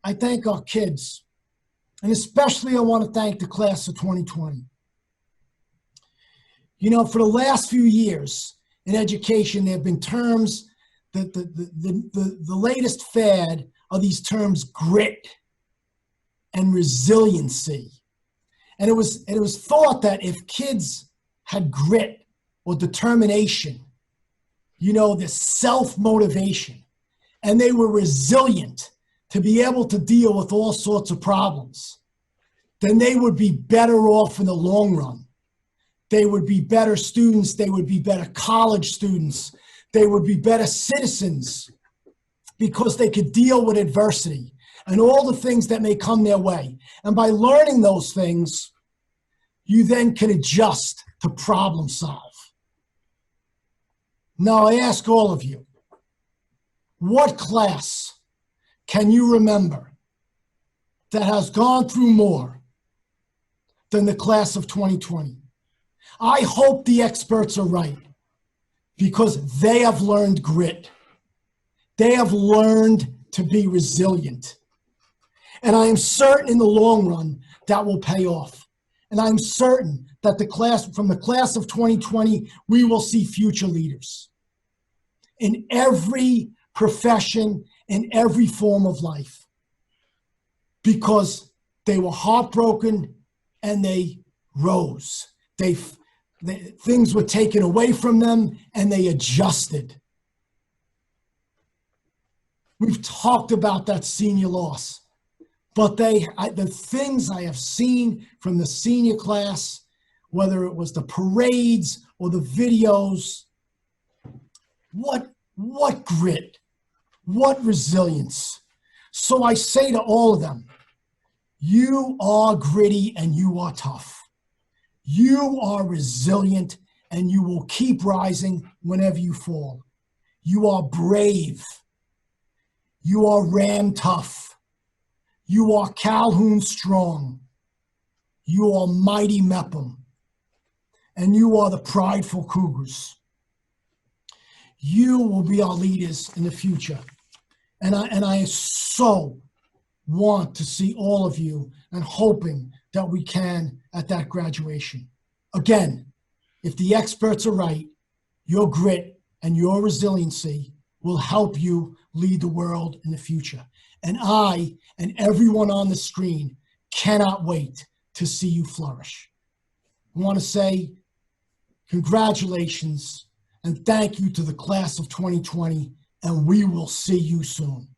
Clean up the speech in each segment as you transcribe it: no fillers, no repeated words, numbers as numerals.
I thank our kids, and especially I want to thank the class of 2020. You know, for the last few years in education, there have been terms, the latest fad are these terms grit and resiliency. And it was thought that if kids had grit or determination, you know, this self-motivation, and they were resilient to be able to deal with all sorts of problems, then they would be better off in the long run. They would be better students. They would be better college students. They would be better citizens because they could deal with adversity and all the things that may come their way. And by learning those things, you then can adjust to problem solve. Now, I ask all of you, what class can you remember that has gone through more than the class of 2020? I hope the experts are right because they have learned grit. They have learned to be resilient. And I am certain in the long run that will pay off. And I'm certain that from the class of 2020, we will see future leaders in every profession, in every form of life, because they were heartbroken and they rose. Things were taken away from them and they adjusted. We've talked about that senior loss, but the things I have seen from the senior class, whether it was the parades or the videos, what grit, what resilience. So I say to all of them, you are gritty and you are tough. You are resilient and you will keep rising whenever you fall. You are brave. You are Ram tough. You are Calhoun strong. You are mighty Mepham. And you are the prideful Cougars. You will be our leaders in the future. And I so want to see all of you and hoping that we can at that graduation. Again, if the experts are right, your grit and your resiliency will help you lead the world in the future. And I and everyone on the screen cannot wait to see you flourish. I want to say congratulations and thank you to the class of 2020, and we will see you soon.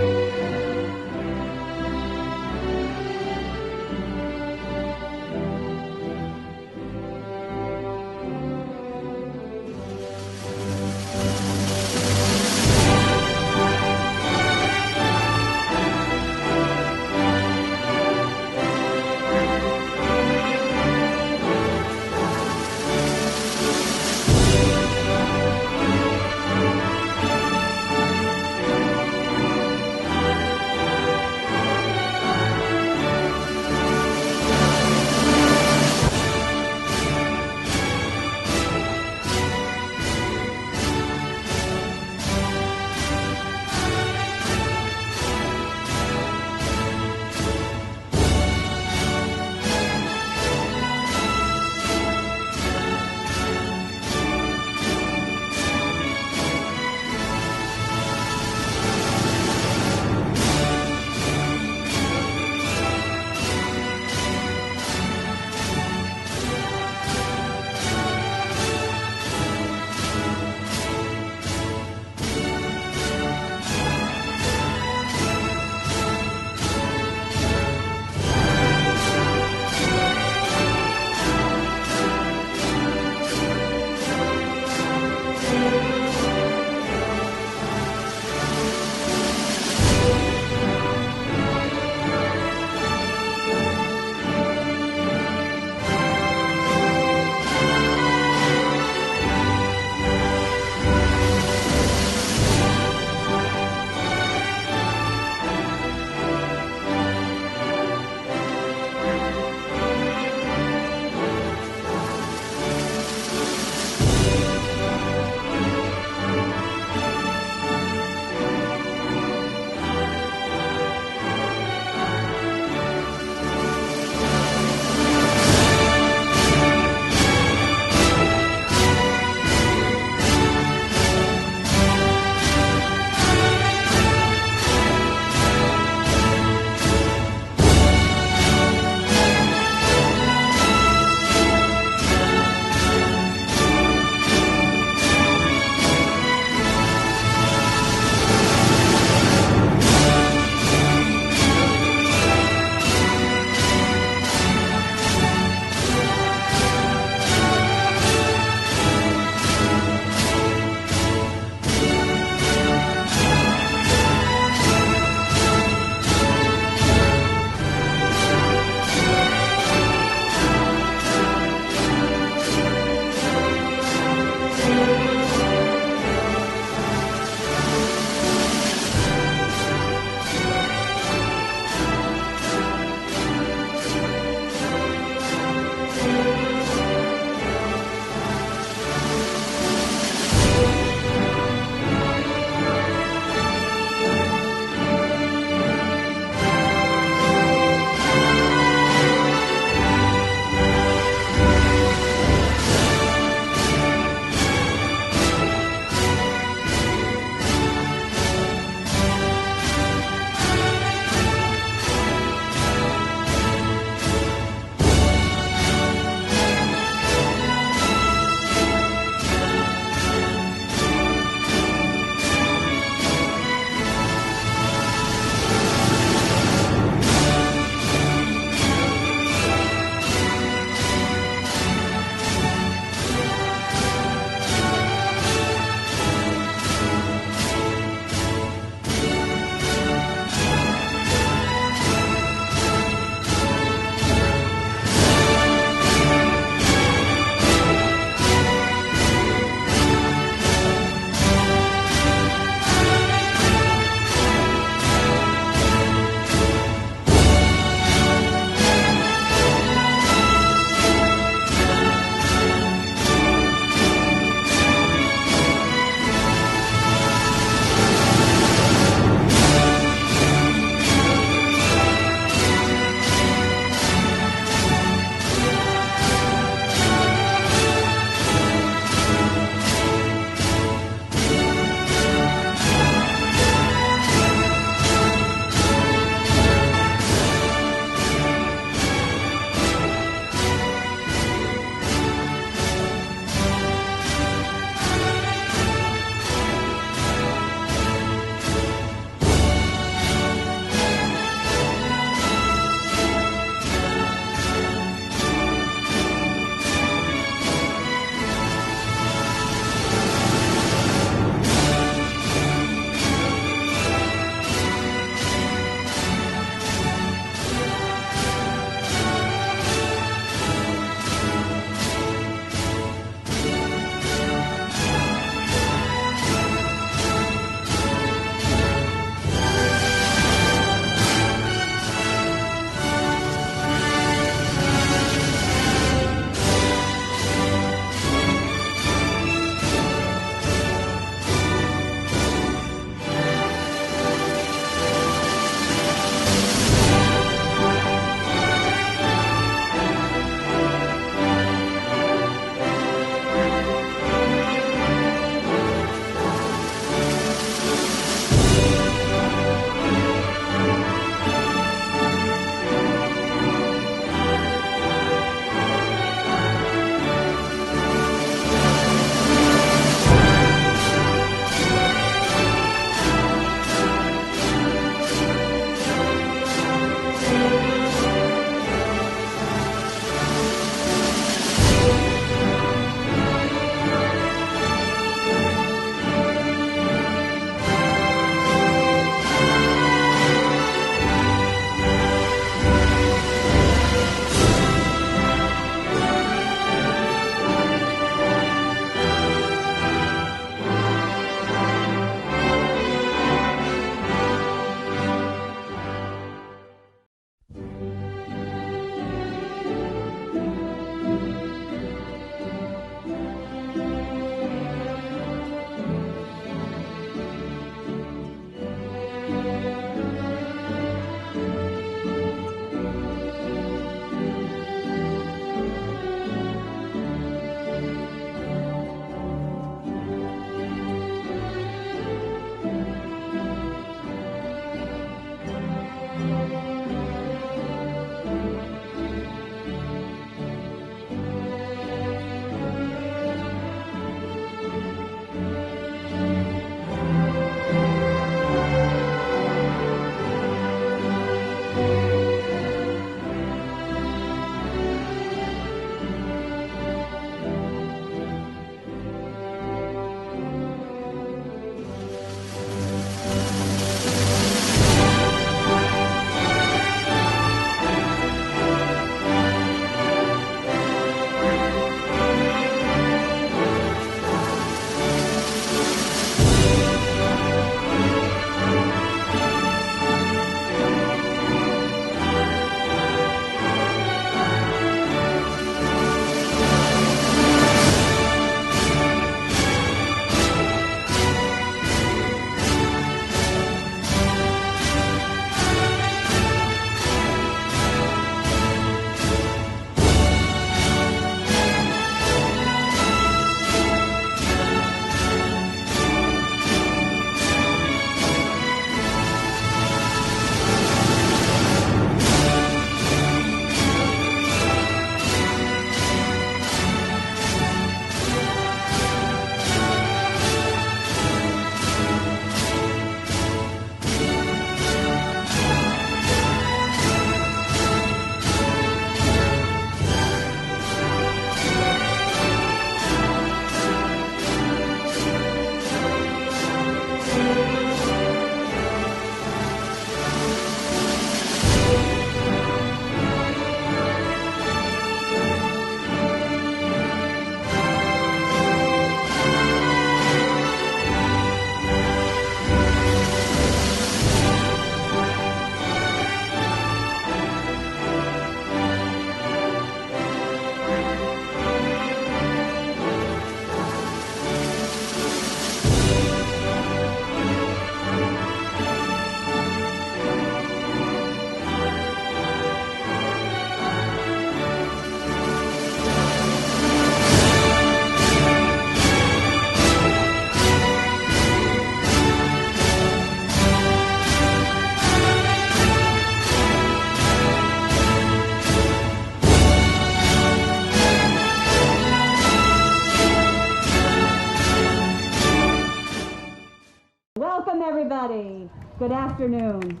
everybody. Good afternoon.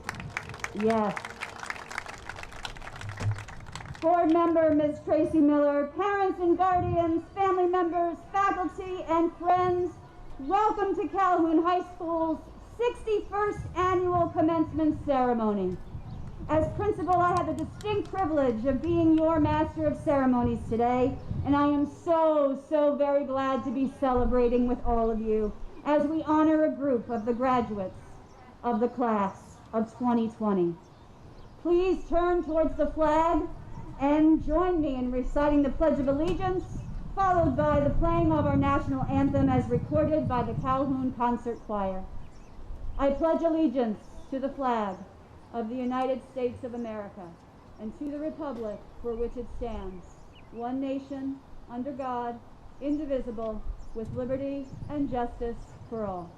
Yes. Board member Ms. Tracy Miller, parents and guardians, family members, faculty, and friends, welcome to Calhoun High School's 61st annual commencement ceremony. As principal, I have the distinct privilege of being your master of ceremonies today, and I am so very glad to be celebrating with all of you as we honor a group of the graduates of the class of 2020. Please turn towards the flag and join me in reciting the Pledge of Allegiance, followed by the playing of our national anthem as recorded by the Calhoun Concert Choir. I pledge allegiance to the flag of the United States of America and to the republic for which it stands, one nation, under God, indivisible, with liberty and justice for all.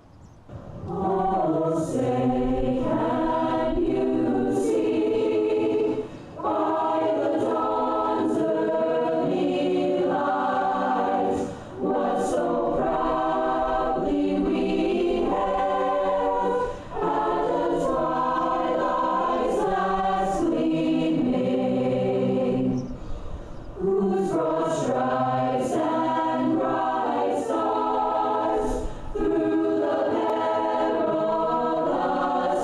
Oh, say can you see by the dawn's early light what so proudly we hailed at the twilight's last gleaming, whose broad stripes and bright stars through the perilous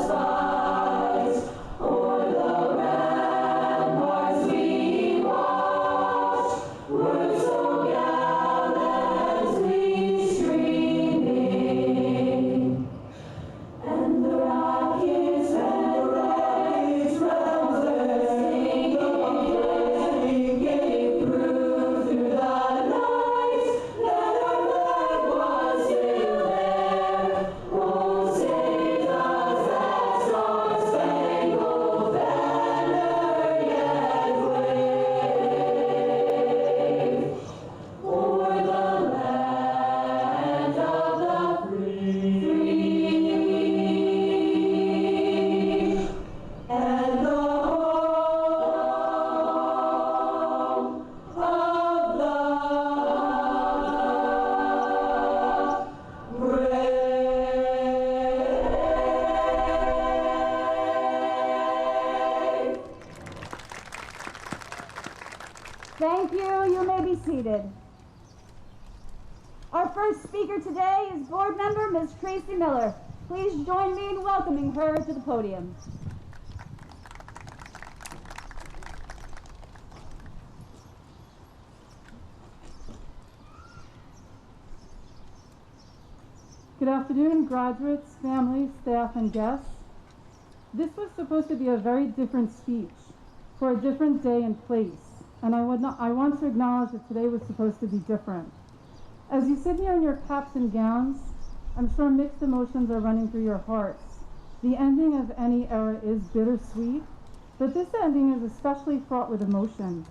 fight o'er the ramparts we watched were so gallantly streaming, and the rockets and rays round their singing gave proof through the night that our flag was still there. Oh, say does that star-spangled banner yet wave o'er the land of the free and the home of the brave. Thank you. You may be seated. Our first speaker today is board member Ms. Tracy Miller. Please join me in welcoming her to the podium. Good afternoon, graduates, families, staff, and guests. This was supposed to be a very different speech for a different day and place, and I want to acknowledge that today was supposed to be different. As you sit here in your caps and gowns, I'm sure mixed emotions are running through your hearts. The ending of any era is bittersweet, but this ending is especially fraught with emotion.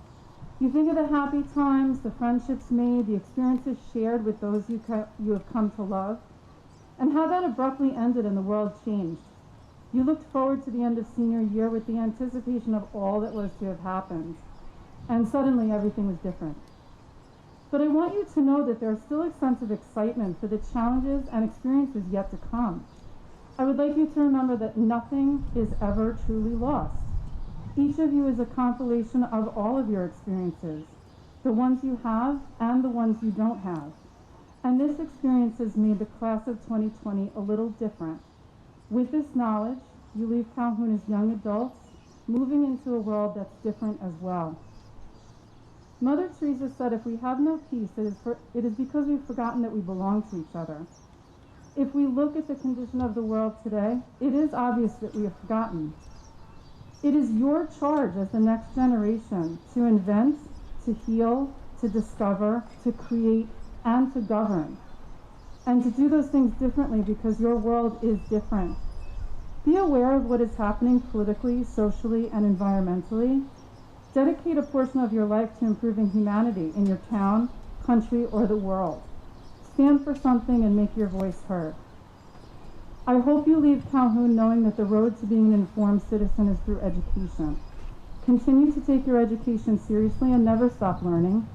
You think of the happy times, the friendships made, the experiences shared with those you have come to love, and how that abruptly ended and the world changed. You looked forward to the end of senior year with the anticipation of all that was to have happened, and suddenly everything was different. But I want you to know that there's still a sense of excitement for the challenges and experiences yet to come. I would like you to remember that nothing is ever truly lost. Each of you is a compilation of all of your experiences, the ones you have and the ones you don't have. And this experience has made the class of 2020 a little different. With this knowledge, you leave Calhoun as young adults, moving into a world that's different as well. Mother Teresa said, if we have no peace, it is because we've forgotten that we belong to each other. If we look at the condition of the world today, it is obvious that we have forgotten. It is your charge as the next generation to invent, to heal, to discover, to create, and to govern. And to do those things differently because your world is different. Be aware of what is happening politically, socially, and environmentally. Dedicate a portion of your life to improving humanity in your town, country, or the world. Stand for something and make your voice heard. I hope you leave Calhoun knowing that the road to being an informed citizen is through education. Continue to take your education seriously and never stop learning.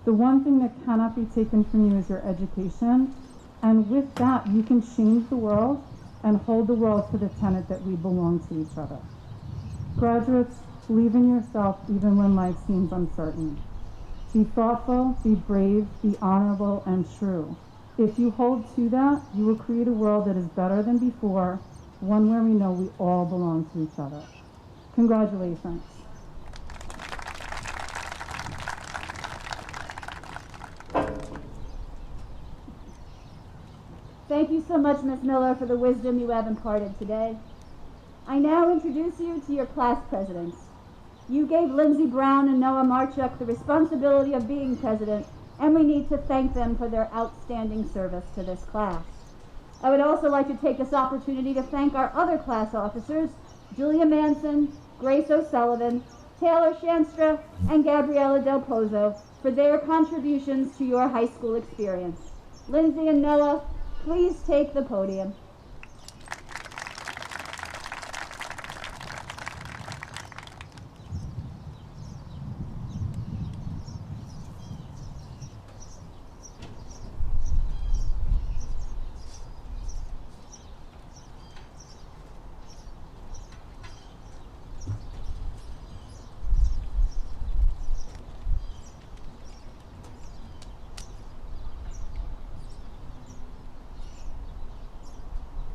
The one thing that cannot be taken from you is your education, and with that you can change the world and hold the world to the tenet that we belong to each other. Graduates, believe in yourself even when life seems uncertain. Be thoughtful, be brave, be honorable, and true. If you hold to that, you will create a world that is better than before, one where we know we all belong to each other. Congratulations. Thank you so much, Ms. Miller, for the wisdom you have imparted today. I now introduce you to your class presidents. You gave Lindsey Brown and Noah Marchuk the responsibility of being president, and we need to thank them for their outstanding service to this class. I would also like to take this opportunity to thank our other class officers, Julia Manson, Grace O'Sullivan, Taylor Shanstra, and Gabriela Del Pozo, for their contributions to your high school experience. Lindsey and Noah, please take the podium.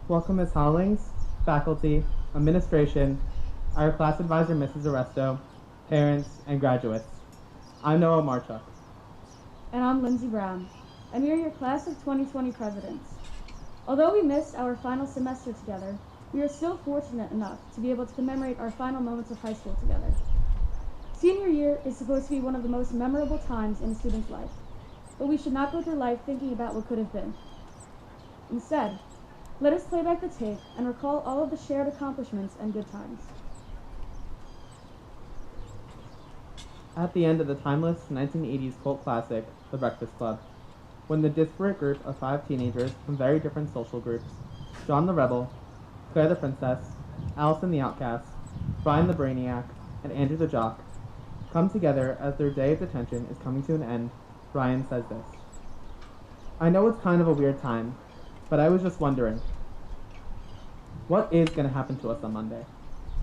Welcome Ms. Hollings, faculty, administration, our class advisor Mrs. Arresto, parents, and graduates. I'm Noah Marchuk. And I'm Lindsey Brown, and we are your class of 2020 presidents. Although we missed our final semester together, we are still fortunate enough to be able to commemorate our final moments of high school together. Senior year is supposed to be one of the most memorable times in a student's life, but we should not go through life thinking about what could have been. Instead, let us play back the tape and recall all of the shared accomplishments and good times. At the end of the timeless 1980s cult classic, The Breakfast Club, when the disparate group of 5 teenagers from very different social groups, John the Rebel, Claire the Princess, Allison the Outcast, Brian the Brainiac, and Andrew the Jock, come together as their day of detention is coming to an end, Brian says this: I know it's kind of a weird time, but I was just wondering, what is going to happen to us on Monday,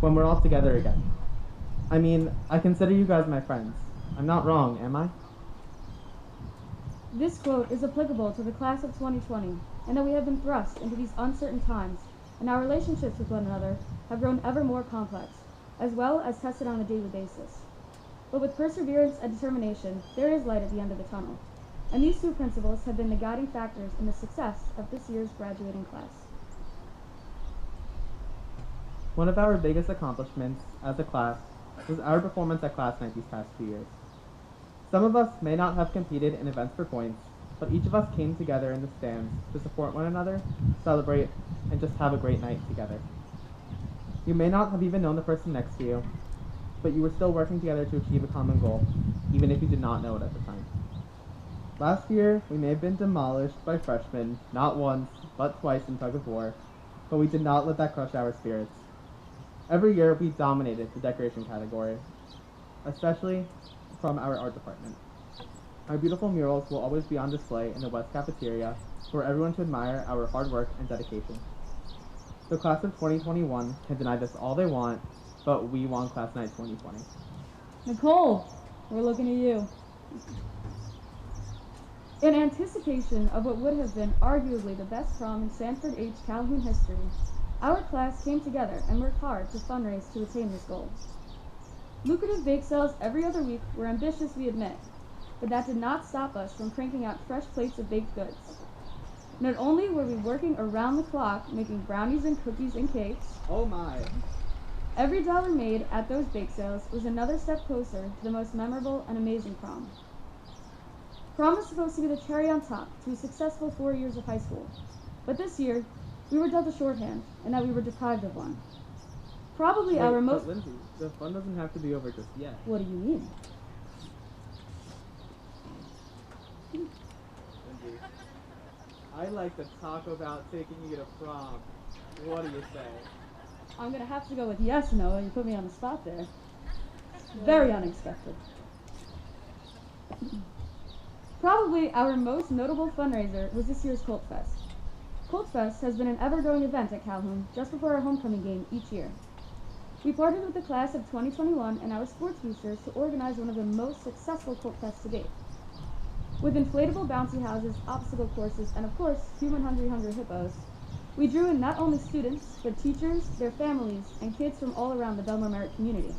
when we're all together again? I mean, I consider you guys my friends. I'm not wrong, am I? This quote is applicable to the class of 2020, and that we have been thrust into these uncertain times, and our relationships with one another have grown ever more complex, as well as tested on a daily basis. But with perseverance and determination, there is light at the end of the tunnel, and these 2 principles have been the guiding factors in the success of this year's graduating class. One of our biggest accomplishments as a class was our performance at class night these past 2 years. Some of us may not have competed in events for points, but each of us came together in the stands to support one another, celebrate, and just have a great night together. You may not have even known the person next to you, but you were still working together to achieve a common goal, even if you did not know it at the time. Last year, we may have been demolished by freshmen, not once, but twice in tug of war, but we did not let that crush our spirits. Every year, we dominated the decoration category, especially from our art department. Our beautiful murals will always be on display in the West Cafeteria for everyone to admire our hard work and dedication. The class of 2021 can deny this all they want, but we won Class Night 2020. Nicole, we're looking at you. In anticipation of what would have been arguably the best prom in Sanford H. Calhoun history, our class came together and worked hard to fundraise to attain this goal. Lucrative bake sales every other week were ambitious, we admit, but that did not stop us from cranking out fresh plates of baked goods. Not only were we working around the clock making brownies and cookies and cakes, Oh my! every dollar made at those bake sales was another step closer to the most memorable and amazing prom. Prom was supposed to be the cherry on top to a successful 4 years of high school, but this year, we were dealt a shorthand, and that we were deprived of one. Probably Wait, our but most... Lindsay, the fun doesn't have to be over just yet. What do you mean? Lindsay, I like to talk about taking you to prom. What do you say? I'm gonna have to go with yes, Noah. You put me on the spot there. Very unexpected. Probably our most notable fundraiser was this year's Cult Fest. Colts Fest has been an ever-growing event at Calhoun just before our homecoming game each year. We partnered with the class of 2021 and our sports boosters to organize one of the most successful Colt Fests to date. With inflatable bouncy houses, obstacle courses, and of course, human hungry hippos, we drew in not only students, but teachers, their families, and kids from all around the Bellmore-Merrick community.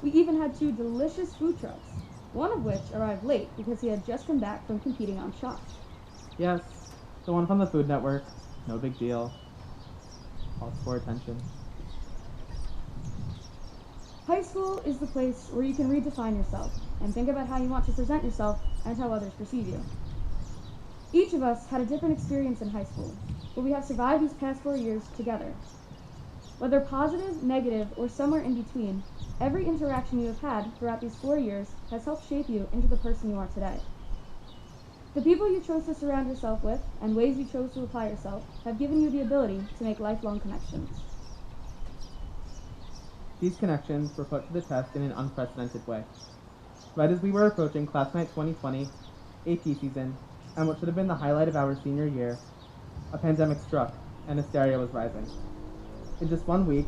We even had 2 delicious food trucks, one of which arrived late because he had just come back from competing on shots. Yes, the one from the Food Network. No big deal. All for attention. High school is the place where you can redefine yourself and think about how you want to present yourself and how others perceive you. Each of us had a different experience in high school, but we have survived these past 4 years together. Whether positive, negative, or somewhere in between, every interaction you have had throughout these 4 years has helped shape you into the person you are today. The people you chose to surround yourself with and ways you chose to apply yourself have given you the ability to make lifelong connections. These connections were put to the test in an unprecedented way. Right as we were approaching Class Night 2020, AP season, and what should have been the highlight of our senior year, a pandemic struck and hysteria was rising. In just 1 week,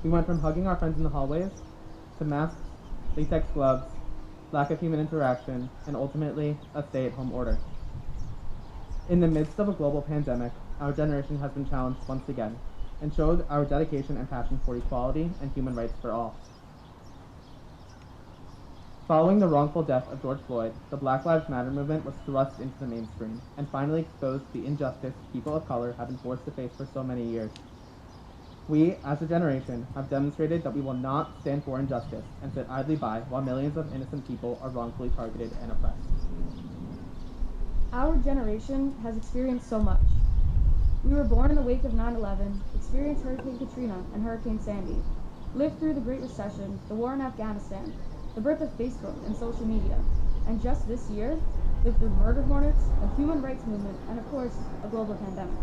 we went from hugging our friends in the hallways to masks, latex gloves, lack of human interaction, and ultimately a stay-at-home order. In the midst of a global pandemic, our generation has been challenged once again and showed our dedication and passion for equality and human rights for all. Following the wrongful death of George Floyd, the Black Lives Matter movement was thrust into the mainstream and finally exposed the injustice people of color have been forced to face for so many years. We, as a generation, have demonstrated that we will not stand for injustice and sit idly by while millions of innocent people are wrongfully targeted and oppressed. Our generation has experienced so much. We were born in the wake of 9/11, experienced Hurricane Katrina and Hurricane Sandy, lived through the Great Recession, the war in Afghanistan, the birth of Facebook and social media, and just this year, lived through murder hornets, a human rights movement, and of course, a global pandemic.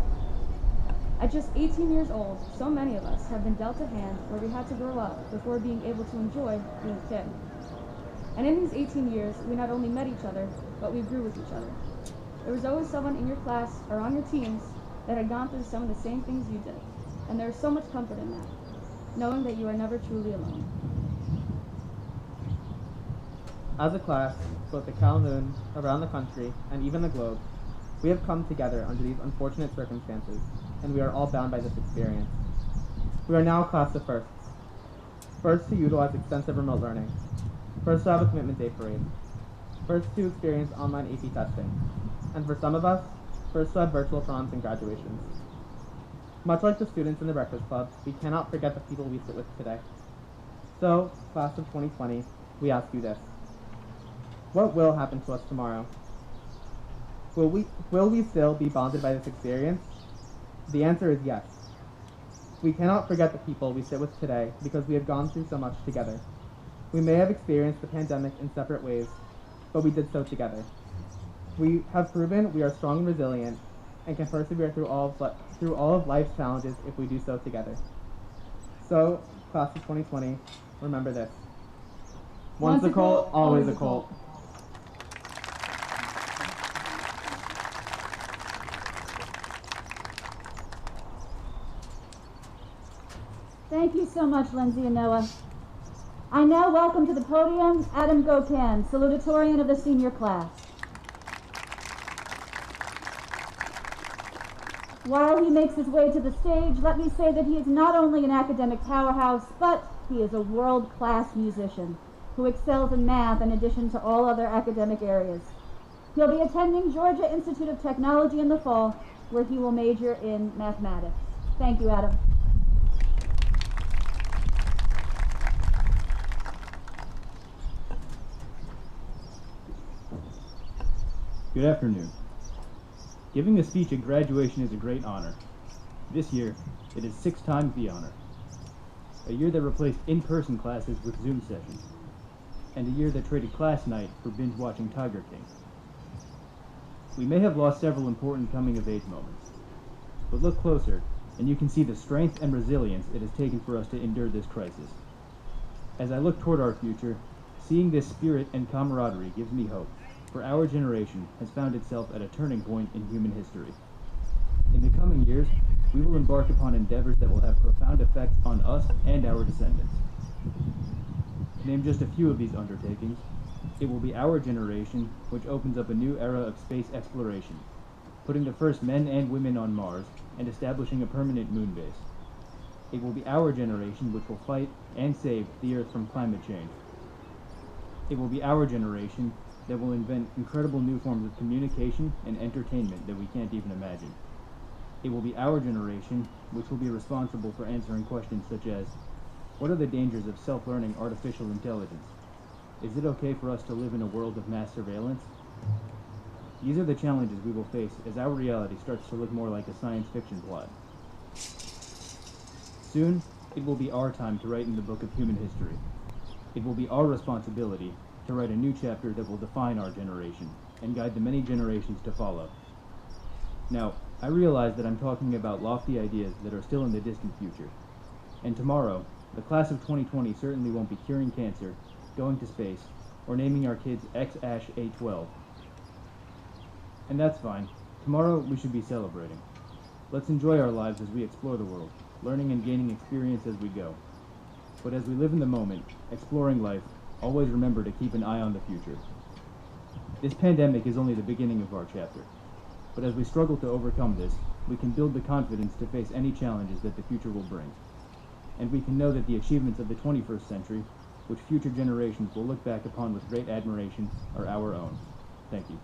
At just 18 years old, so many of us have been dealt a hand where we had to grow up before being able to enjoy being a kid. And in these 18 years, we not only met each other, but we grew with each other. There was always someone in your class or on your teams that had gone through some of the same things you did, and there is so much comfort in that, knowing that you are never truly alone. As a class, both at Calhoun, around the country, and even the globe, we have come together under these unfortunate circumstances, and we are all bound by this experience. We are now a class of firsts. First to utilize extensive remote learning. First to have a commitment day parade. First to experience online AP testing. And for some of us, first to have virtual proms and graduations. Much like the students in the Breakfast Club, we cannot forget the people we sit with today. So, class of 2020, we ask you this. What will happen to us tomorrow? Will we still be bonded by this experience? The answer is yes. We cannot forget the people we sit with today because we have gone through so much together. We may have experienced the pandemic in separate ways, but we did so together. We have proven we are strong and resilient and can persevere through all of life's challenges if we do so together. So, class of 2020, remember this. Once a Colt, always a Colt. Thank you so much, Lindsay and Noah. I now welcome to the podium Adam Gokan, salutatorian of the senior class. While he makes his way to the stage, let me say that he is not only an academic powerhouse, but he is a world-class musician who excels in math in addition to all other academic areas. He'll be attending Georgia Institute of Technology in the fall, where he will major in mathematics. Thank you, Adam. Good afternoon. Giving a speech at graduation is a great honor. This year, it is 6 times the honor. A year that replaced in-person classes with Zoom sessions, and a year that traded class night for binge-watching Tiger King. We may have lost several important coming-of-age moments, but look closer, and you can see the strength and resilience it has taken for us to endure this crisis. As I look toward our future, seeing this spirit and camaraderie gives me hope, for our generation has found itself at a turning point in human history. In the coming years, we will embark upon endeavors that will have profound effects on us and our descendants. To name just a few of these undertakings, it will be our generation which opens up a new era of space exploration, putting the first men and women on Mars and establishing a permanent moon base. It will be our generation which will fight and save the Earth from climate change. It will be our generation that will invent incredible new forms of communication and entertainment that we can't even imagine. It will be our generation which will be responsible for answering questions such as, what are the dangers of self-learning artificial intelligence? Is it okay for us to live in a world of mass surveillance? These are the challenges we will face as our reality starts to look more like a science fiction plot. Soon, it will be our time to write in the book of human history. It will be our responsibility to write a new chapter that will define our generation and guide the many generations to follow. Now, I realize that I'm talking about lofty ideas that are still in the distant future. And tomorrow, the class of 2020 certainly won't be curing cancer, going to space, or naming our kids X-A12. And that's fine. Tomorrow, we should be celebrating. Let's enjoy our lives as we explore the world, learning and gaining experience as we go. But as we live in the moment, exploring life, always remember to keep an eye on the future. This pandemic is only the beginning of our chapter. But as we struggle to overcome this, we can build the confidence to face any challenges that the future will bring. And we can know that the achievements of the 21st century, which future generations will look back upon with great admiration, are our own. Thank you.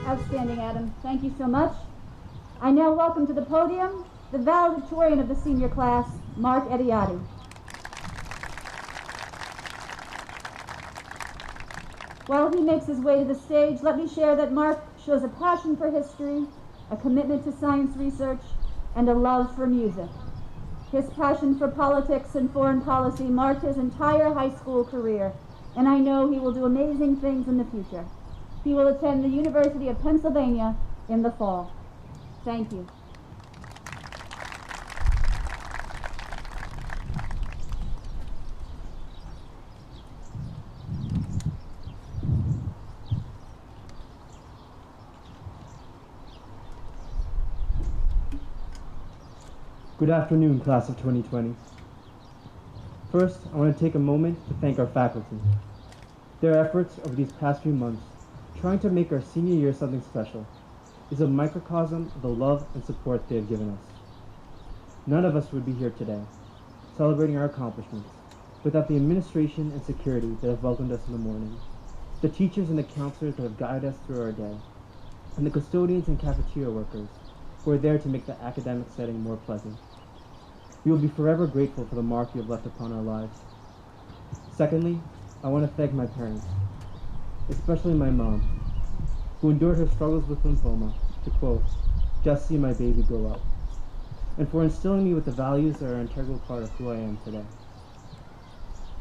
Outstanding, Adam. Thank you so much. I now welcome to the podium the valedictorian of the senior class, Mark Ediotti. While he makes his way to the stage, let me share that Mark shows a passion for history, a commitment to science research, and a love for music. His passion for politics and foreign policy marked his entire high school career, and I know he will do amazing things in the future. He will attend the University of Pennsylvania in the fall. Thank you. Good afternoon, class of 2020. First, I want to take a moment to thank our faculty. Their efforts over these past few months, trying to make our senior year something special, is a microcosm of the love and support they have given us. None of us would be here today, celebrating our accomplishments, without the administration and security that have welcomed us in the morning, the teachers and the counselors that have guided us through our day, and the custodians and cafeteria workers who are there to make the academic setting more pleasant. We will be forever grateful for the mark you have left upon our lives. Secondly, I want to thank my parents, especially my mom, who endured her struggles with lymphoma to, quote, just see my baby grow up, and for instilling me with the values that are an integral part of who I am today.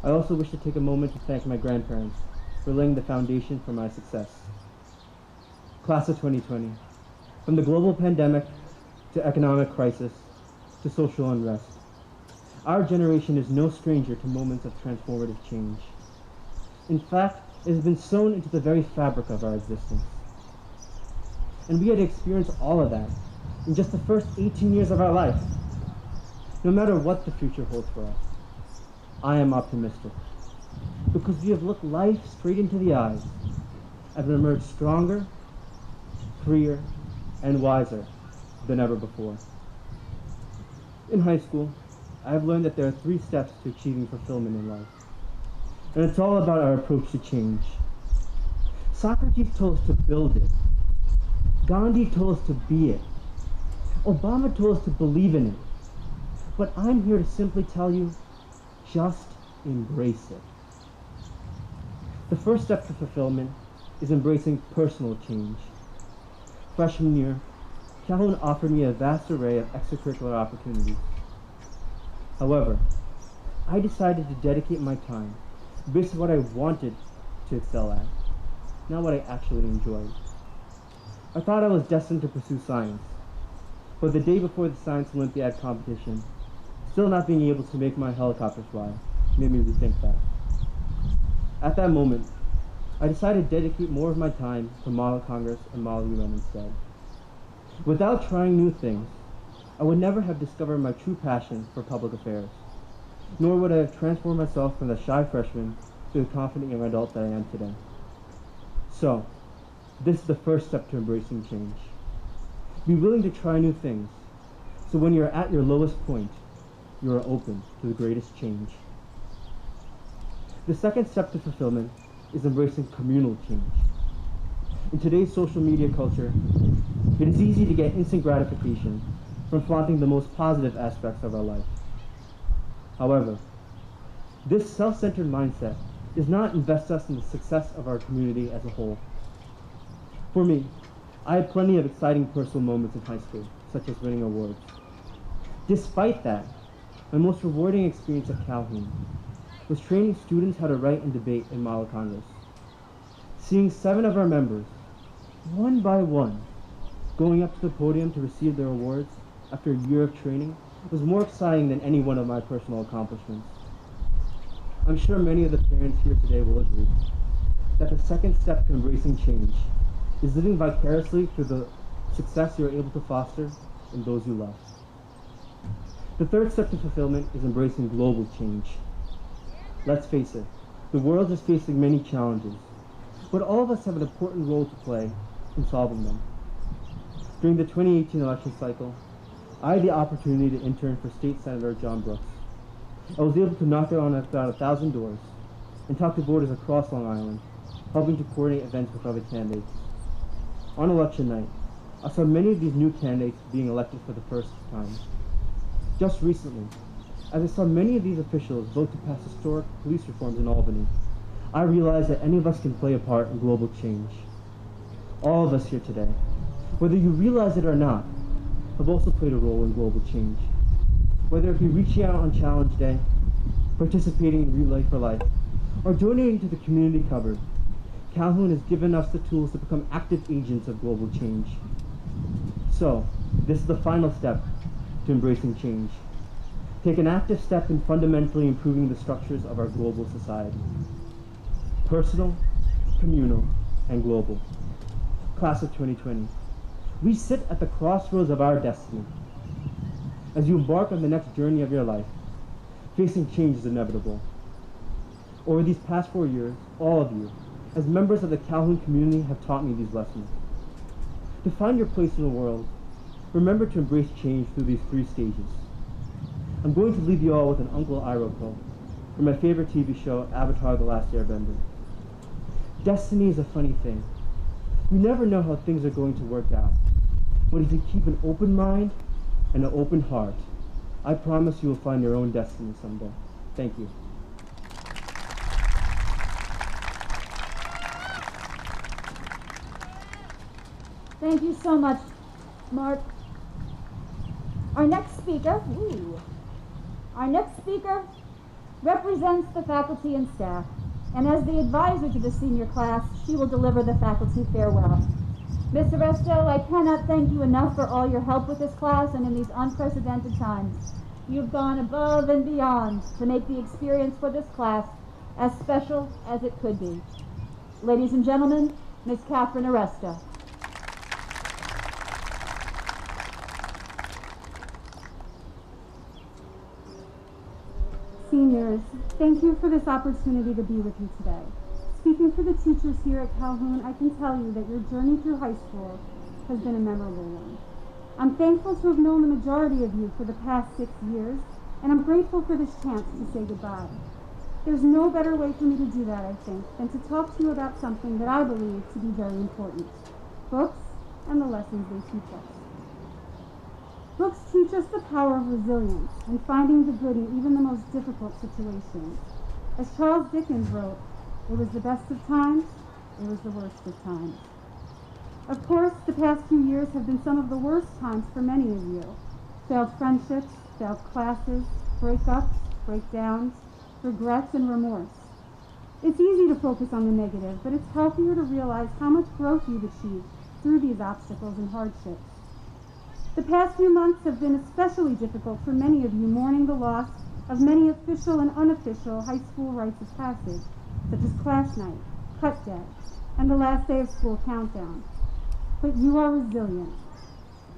I also wish to take a moment to thank my grandparents for laying the foundation for my success. Class of 2020, from the global pandemic to economic crisis to social unrest, our generation is no stranger to moments of transformative change. In fact, it has been sewn into the very fabric of our existence. And we had to experience all of that in just the first 18 years of our life. No matter what the future holds for us, I am optimistic, because we have looked life straight into the eyes and have emerged stronger, freer, and wiser than ever before. In high school, I have learned that there are 3 steps to achieving fulfillment in life. And it's all about our approach to change. Socrates told us to build it. Gandhi told us to be it. Obama told us to believe in it. But I'm here to simply tell you, just embrace it. The first step to fulfillment is embracing personal change. Freshman year, Calhoun offered me a vast array of extracurricular opportunities. However, I decided to dedicate my time based on what I wanted to excel at, not what I actually enjoyed. I thought I was destined to pursue science, but the day before the Science Olympiad competition, still not being able to make my helicopter fly made me rethink that. At that moment, I decided to dedicate more of my time to Model Congress and Model UN instead. Without trying new things, I would never have discovered my true passion for public affairs, nor would I have transformed myself from the shy freshman to the confident young adult that I am today. So, this is the first step to embracing change. Be willing to try new things, so when you're at your lowest point, you are open to the greatest change. The second step to fulfillment is embracing communal change. In today's social media culture, it is easy to get instant gratification from flaunting the most positive aspects of our life. However, this self-centered mindset does not invest us in the success of our community as a whole. For me, I had plenty of exciting personal moments in high school, such as winning awards. Despite that, my most rewarding experience at Calhoun was training students how to write and debate in Model Congress. Seeing 7 of our members, one by one, going up to the podium to receive their awards after a year of training was more exciting than any one of my personal accomplishments. I'm sure many of the parents here today will agree that the second step to embracing change is living vicariously through the success you're able to foster in those you love. The third step to fulfillment is embracing global change. Let's face it, the world is facing many challenges, but all of us have an important role to play in solving them. During the 2018 election cycle, I had the opportunity to intern for State Senator John Brooks. I was able to knock on about 1,000 doors and talk to voters across Long Island, helping to coordinate events with other candidates. On election night, I saw many of these new candidates being elected for the first time. Just recently, as I saw many of these officials vote to pass historic police reforms in Albany, I realized that any of us can play a part in global change. All of us here today, whether you realize it or not, have also played a role in global change. Whether it be reaching out on Challenge Day, participating in Relay for Life, or donating to the community cupboard, Calhoun has given us the tools to become active agents of global change. So, this is the final step to embracing change. Take an active step in fundamentally improving the structures of our global society. Personal, communal, and global. Class of 2020, we sit at the crossroads of our destiny. As you embark on the next journey of your life, facing change is inevitable. Over these past 4 years, all of you, as members of the Calhoun community, have taught me these lessons. To find your place in the world, remember to embrace change through these 3 stages. I'm going to leave you all with an Uncle Iroh quote from my favorite TV show, Avatar: The Last Airbender. Destiny is a funny thing. You never know how things are going to work out. But if you keep an open mind and an open heart, I promise you will find your own destiny someday. Thank you. Thank you so much, Mark. Our next speaker represents the faculty and staff, and as the advisor to the senior class, she will deliver the faculty farewell. Ms. Arresto, I cannot thank you enough for all your help with this class and in these unprecedented times. You've gone above and beyond to make the experience for this class as special as it could be. Ladies and gentlemen, Ms. Catherine Arresto. Seniors, thank you for this opportunity to be with you today. Speaking for the teachers here at Calhoun, I can tell you that your journey through high school has been a memorable one. I'm thankful to have known the majority of you for the past 6 years, and I'm grateful for this chance to say goodbye. There's no better way for me to do that, I think, than to talk to you about something that I believe to be very important: books and the lessons they teach us. Books teach us the power of resilience and finding the good in even the most difficult situations. As Charles Dickens wrote, it was the best of times, it was the worst of times. Of course, the past few years have been some of the worst times for many of you. Failed friendships, failed classes, breakups, breakdowns, regrets, and remorse. It's easy to focus on the negative, but it's healthier to realize how much growth you've achieved through these obstacles and hardships. The past few months have been especially difficult for many of you, mourning the loss of many official and unofficial high school rites of passage. such as class night, cut day, and the last day of school countdown. But you are resilient.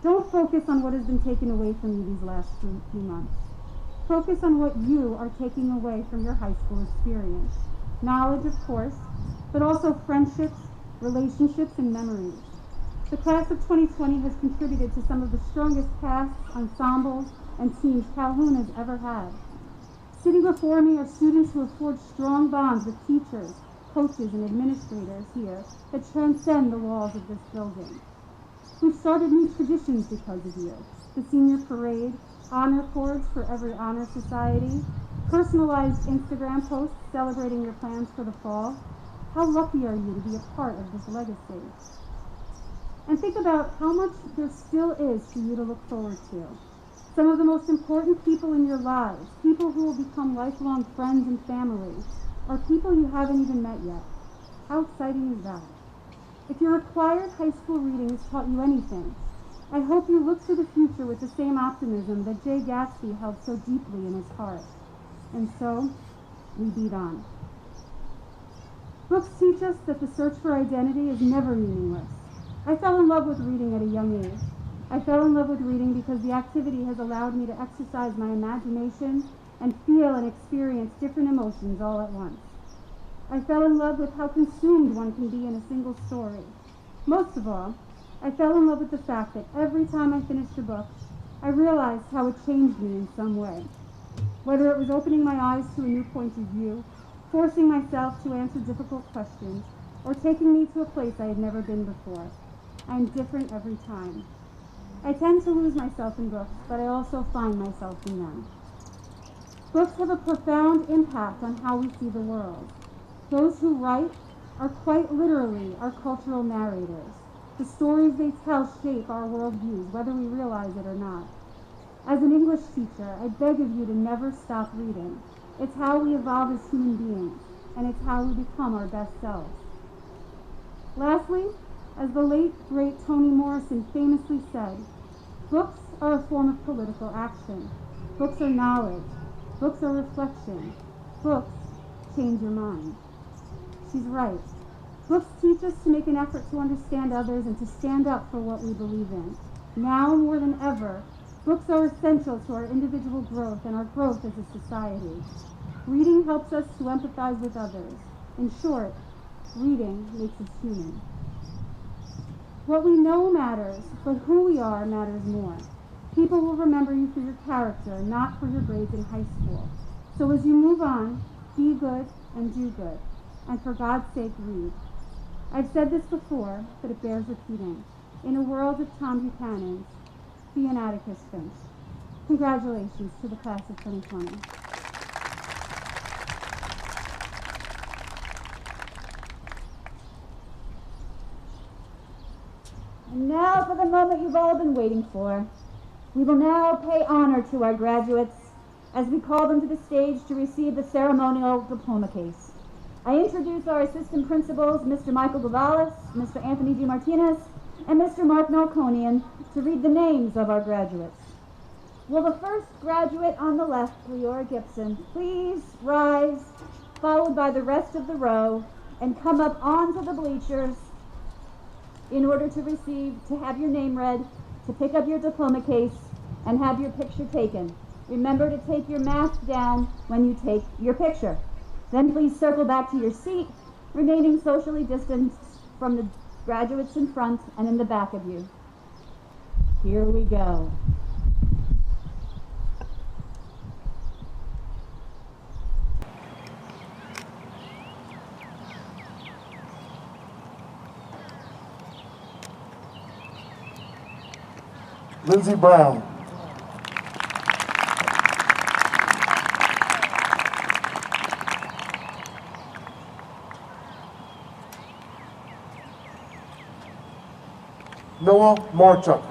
Don't focus on what has been taken away from you these last few months. Focus on what you are taking away from your high school experience. Knowledge, of course, but also friendships, relationships, and memories. The class of 2020 has contributed to some of the strongest casts, ensembles, and teams Calhoun has ever had. Sitting before me are students who have forged strong bonds with teachers, coaches, and administrators here that transcend the walls of this building. We've started new traditions because of you. The senior parade, honor cords for every honor society, personalized Instagram posts celebrating your plans for the fall. How lucky are you to be a part of this legacy? And think about how much there still is for you to look forward to. Some of the most important people in your lives, people who will become lifelong friends and family, are people you haven't even met yet. How exciting is that? If your required high school reading has taught you anything, I hope you look to the future with the same optimism that Jay Gatsby held so deeply in his heart. And so, we beat on. Books teach us that the search for identity is never meaningless. I fell in love with reading at a young age. I fell in love with reading because the activity has allowed me to exercise my imagination and feel and experience different emotions all at once. I fell in love with how consumed one can be in a single story. Most of all, I fell in love with the fact that every time I finished a book, I realized how it changed me in some way. Whether it was opening my eyes to a new point of view, forcing myself to answer difficult questions, or taking me to a place I had never been before. I am different every time. I tend to lose myself in books, but I also find myself in them. Books have a profound impact on how we see the world. Those who write are quite literally our cultural narrators. The stories they tell shape our worldviews, whether we realize it or not. As an English teacher, I beg of you to never stop reading. It's how we evolve as human beings, and it's how we become our best selves. Lastly, as the late, great Toni Morrison famously said, books are a form of political action. Books are knowledge. Books are reflection. Books change your mind. She's right. Books teach us to make an effort to understand others and to stand up for what we believe in. Now more than ever, books are essential to our individual growth and our growth as a society. Reading helps us to empathize with others. In short, reading makes us human. What we know matters, but who we are matters more. People will remember you for your character, not for your grades in high school. So as you move on, be good and do good. And for God's sake, read. I've said this before, but it bears repeating. In a world of Tom Buchanan's, be an Atticus Finch. Congratulations to the class of 2020. And now for the moment you've all been waiting for. We will now pay honor to our graduates as we call them to the stage to receive the ceremonial diploma case. I introduce our assistant principals, Mr. Michael Gonzalez, Mr. Anthony D. Martinez, and Mr. Mark Melkonian, to read the names of our graduates. Will the first graduate on the left, Leora Gibson, please rise, followed by the rest of the row, and come up onto the bleachers in order to have your name read, to pick up your diploma case, and have your picture taken. Remember to take your mask down when you take your picture. Then please circle back to your seat, remaining socially distanced from the graduates in front and in the back of you. Here we go. Lindsey Brown. Noah Marchuk.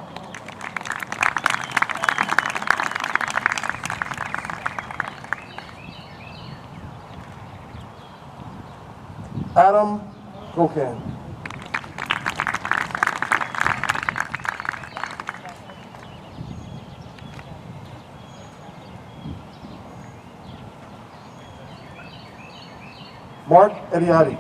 Adam Kokan. Mark Ediati.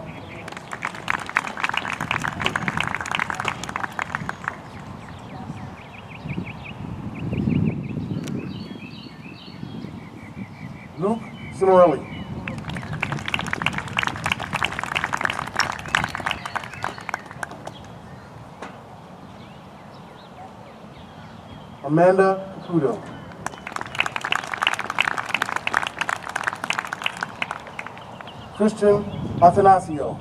Luke Cimarelli. Amanda Caputo. Christian Atanasio.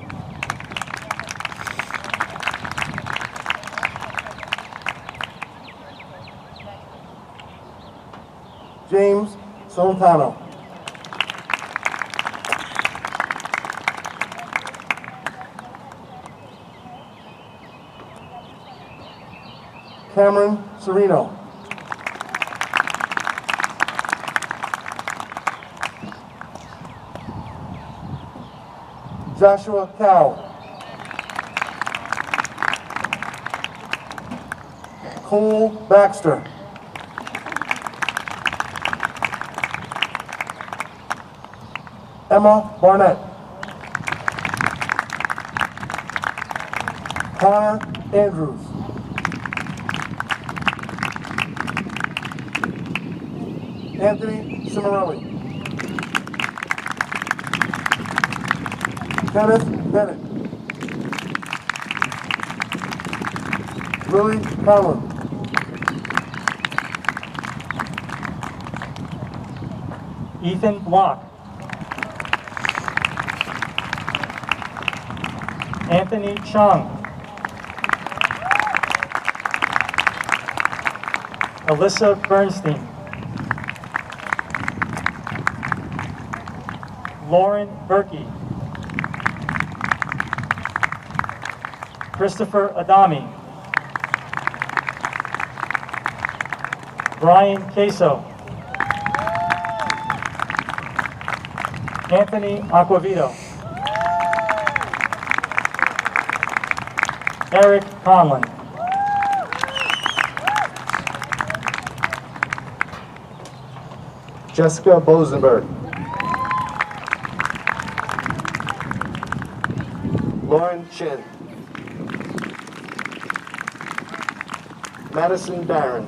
James Soltano. Cameron Sereno. Joshua Cow. Cole Baxter. Emma Barnett. Connor Andrews. Anthony Cimarelli. Kenneth Bennett. Lily Conlon. Ethan Block. Anthony Chung. Alyssa Bernstein. Lauren Berkey. Christopher Adami. Brian Queso. Anthony Aquavito. Eric Conlon. Jessica Bosenberg. Lauren Chin. Madison Barron.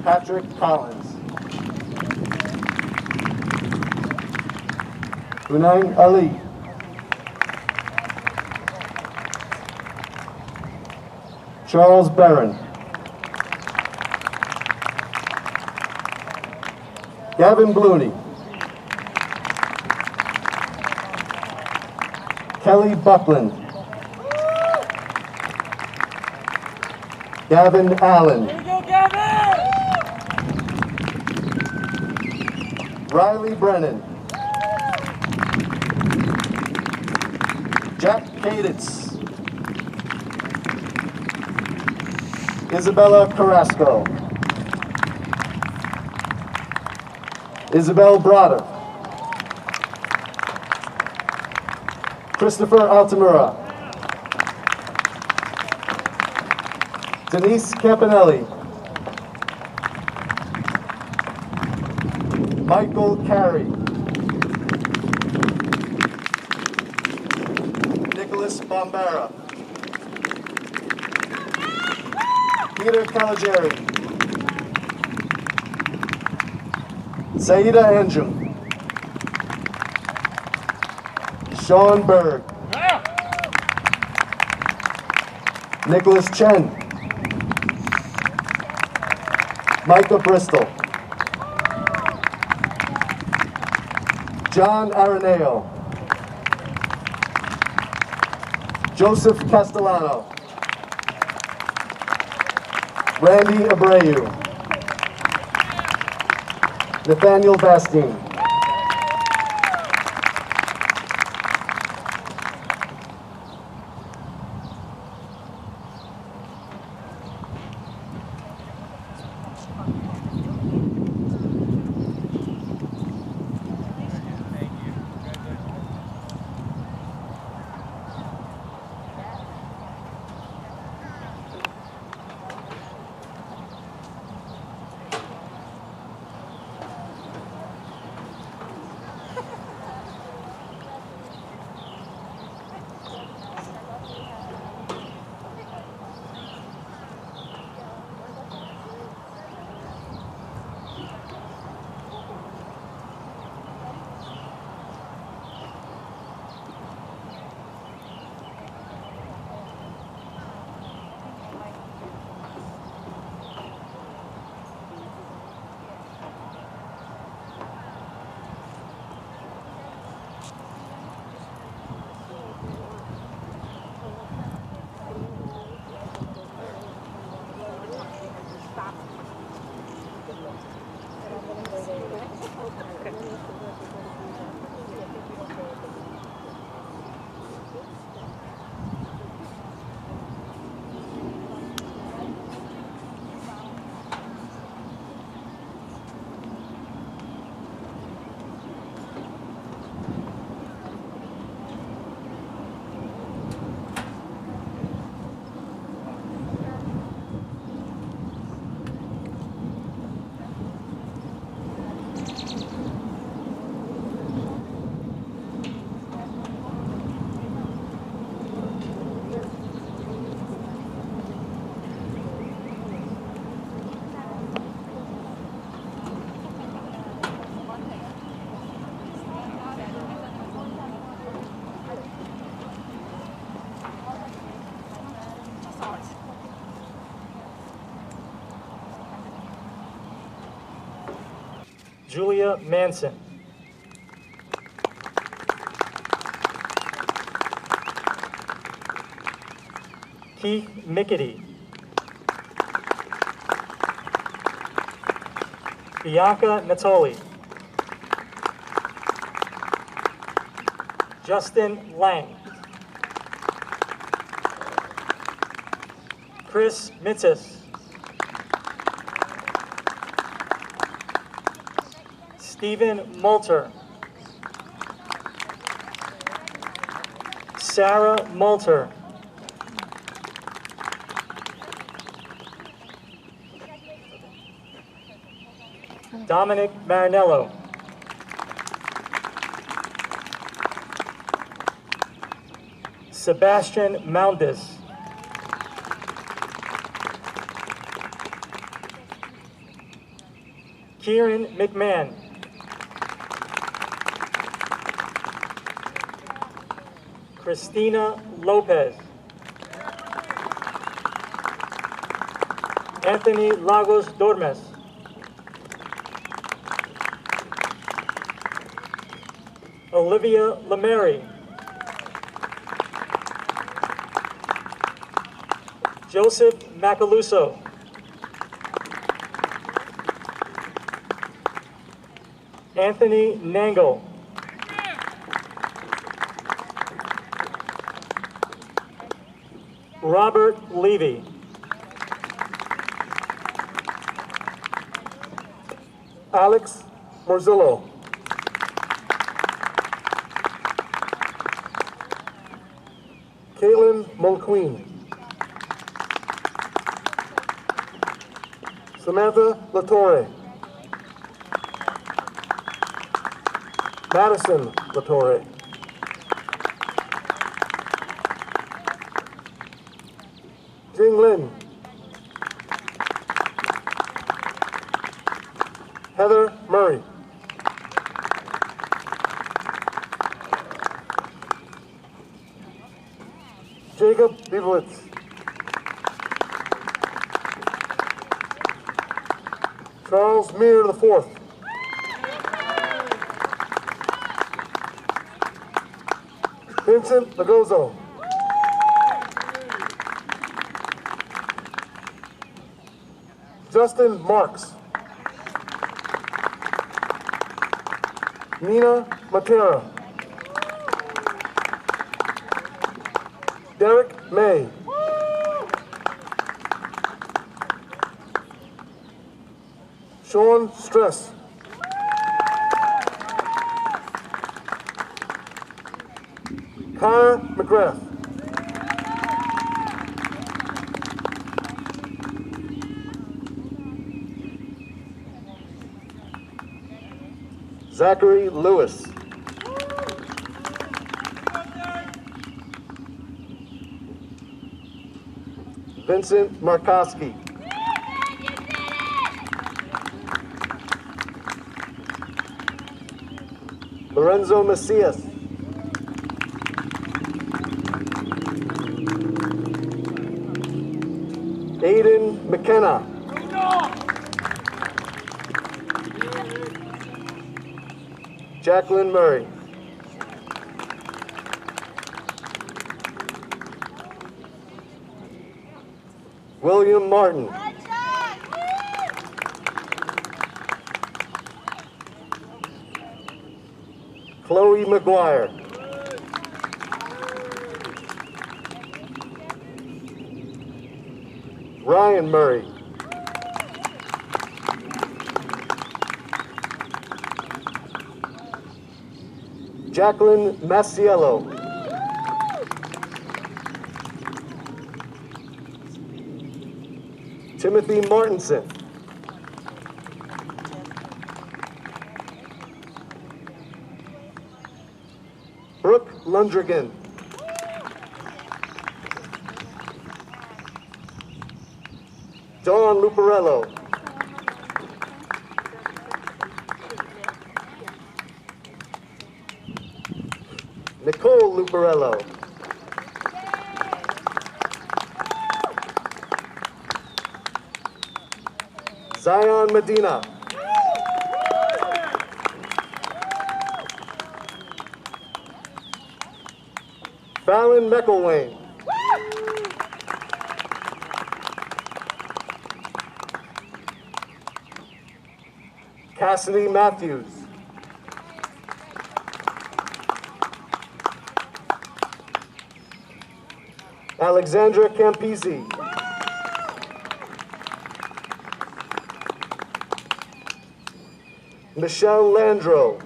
Patrick Collins. Hunain Ali. Charles Barron. Gavin Blooney. Kelly Buckland. Gavin Allen. There you go, Gavin! Riley Brennan. Jack Cadence. Isabella Carrasco. Isabel Brada. Christopher Altamura. Denise Campanelli. Michael Carey. Nicholas Bombara. Peter Caligari. Saida Anjum. Sean Berg. Nicholas Chen. Micah Bristol. John Areneo. Joseph Castellano. Randy Abreu. Nathaniel Bastine. Julia Manson. Keith Mickety. Bianca Natoli. Justin Lang. Chris Mitzis. Stephen Moulter. Sarah Moulter. Dominic Marinello. Sebastian Moundes. Kieran McMahon. Christina Lopez. Anthony Lagos Dormes. Olivia Lemary. Joseph Macaluso. Anthony Nangle. Robert Levy. Alex Morzillo. Caitlin Mulqueen. Samantha Latore. Madison Latore. Jing Lin. Heather Murray. Jacob Bivowitz. Charles Meir IV. Vincent Lagozo. Justin Marks. Nina Matera. Derek May. Sean Stress. Connor McGrath. Zachary Lewis. Vincent Markowski. Lorenzo Macias. Aiden McKenna. Jacqueline Murray. William Martin. Chloe McGuire. Ryan Murray. Jacqueline Maciello. Timothy Martinson. Brooke Lundrigan. Dawn Luparello. Nicole Luparello. Zion Medina. Fallon McElwain. Cassidy Matthews. Alexandra Campisi. Michelle Landro.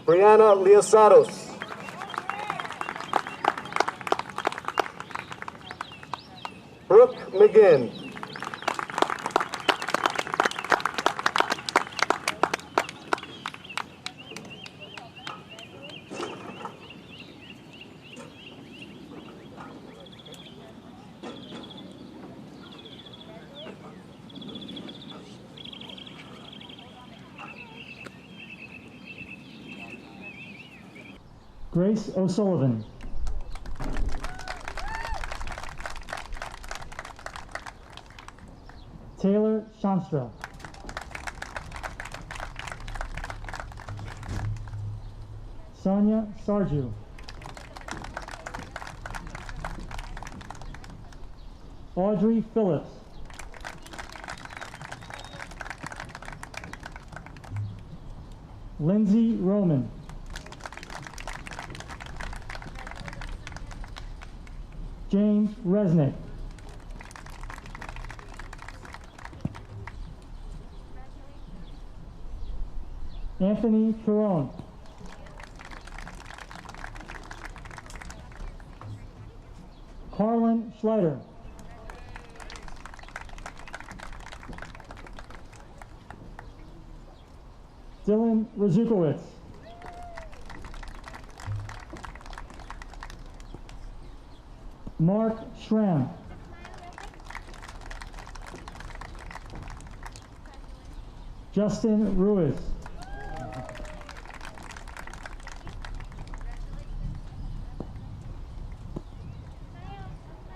Brianna Leosados. Brooke McGinn. Grace O'Sullivan. Taylor Shanstra. Sonia Sarju. Audrey Phillips. Lindsay Roman. James Resnick. Anthony Perron. Carlin Schleider. Dylan Razukowitz. Mark Schramm. Justin Ruiz.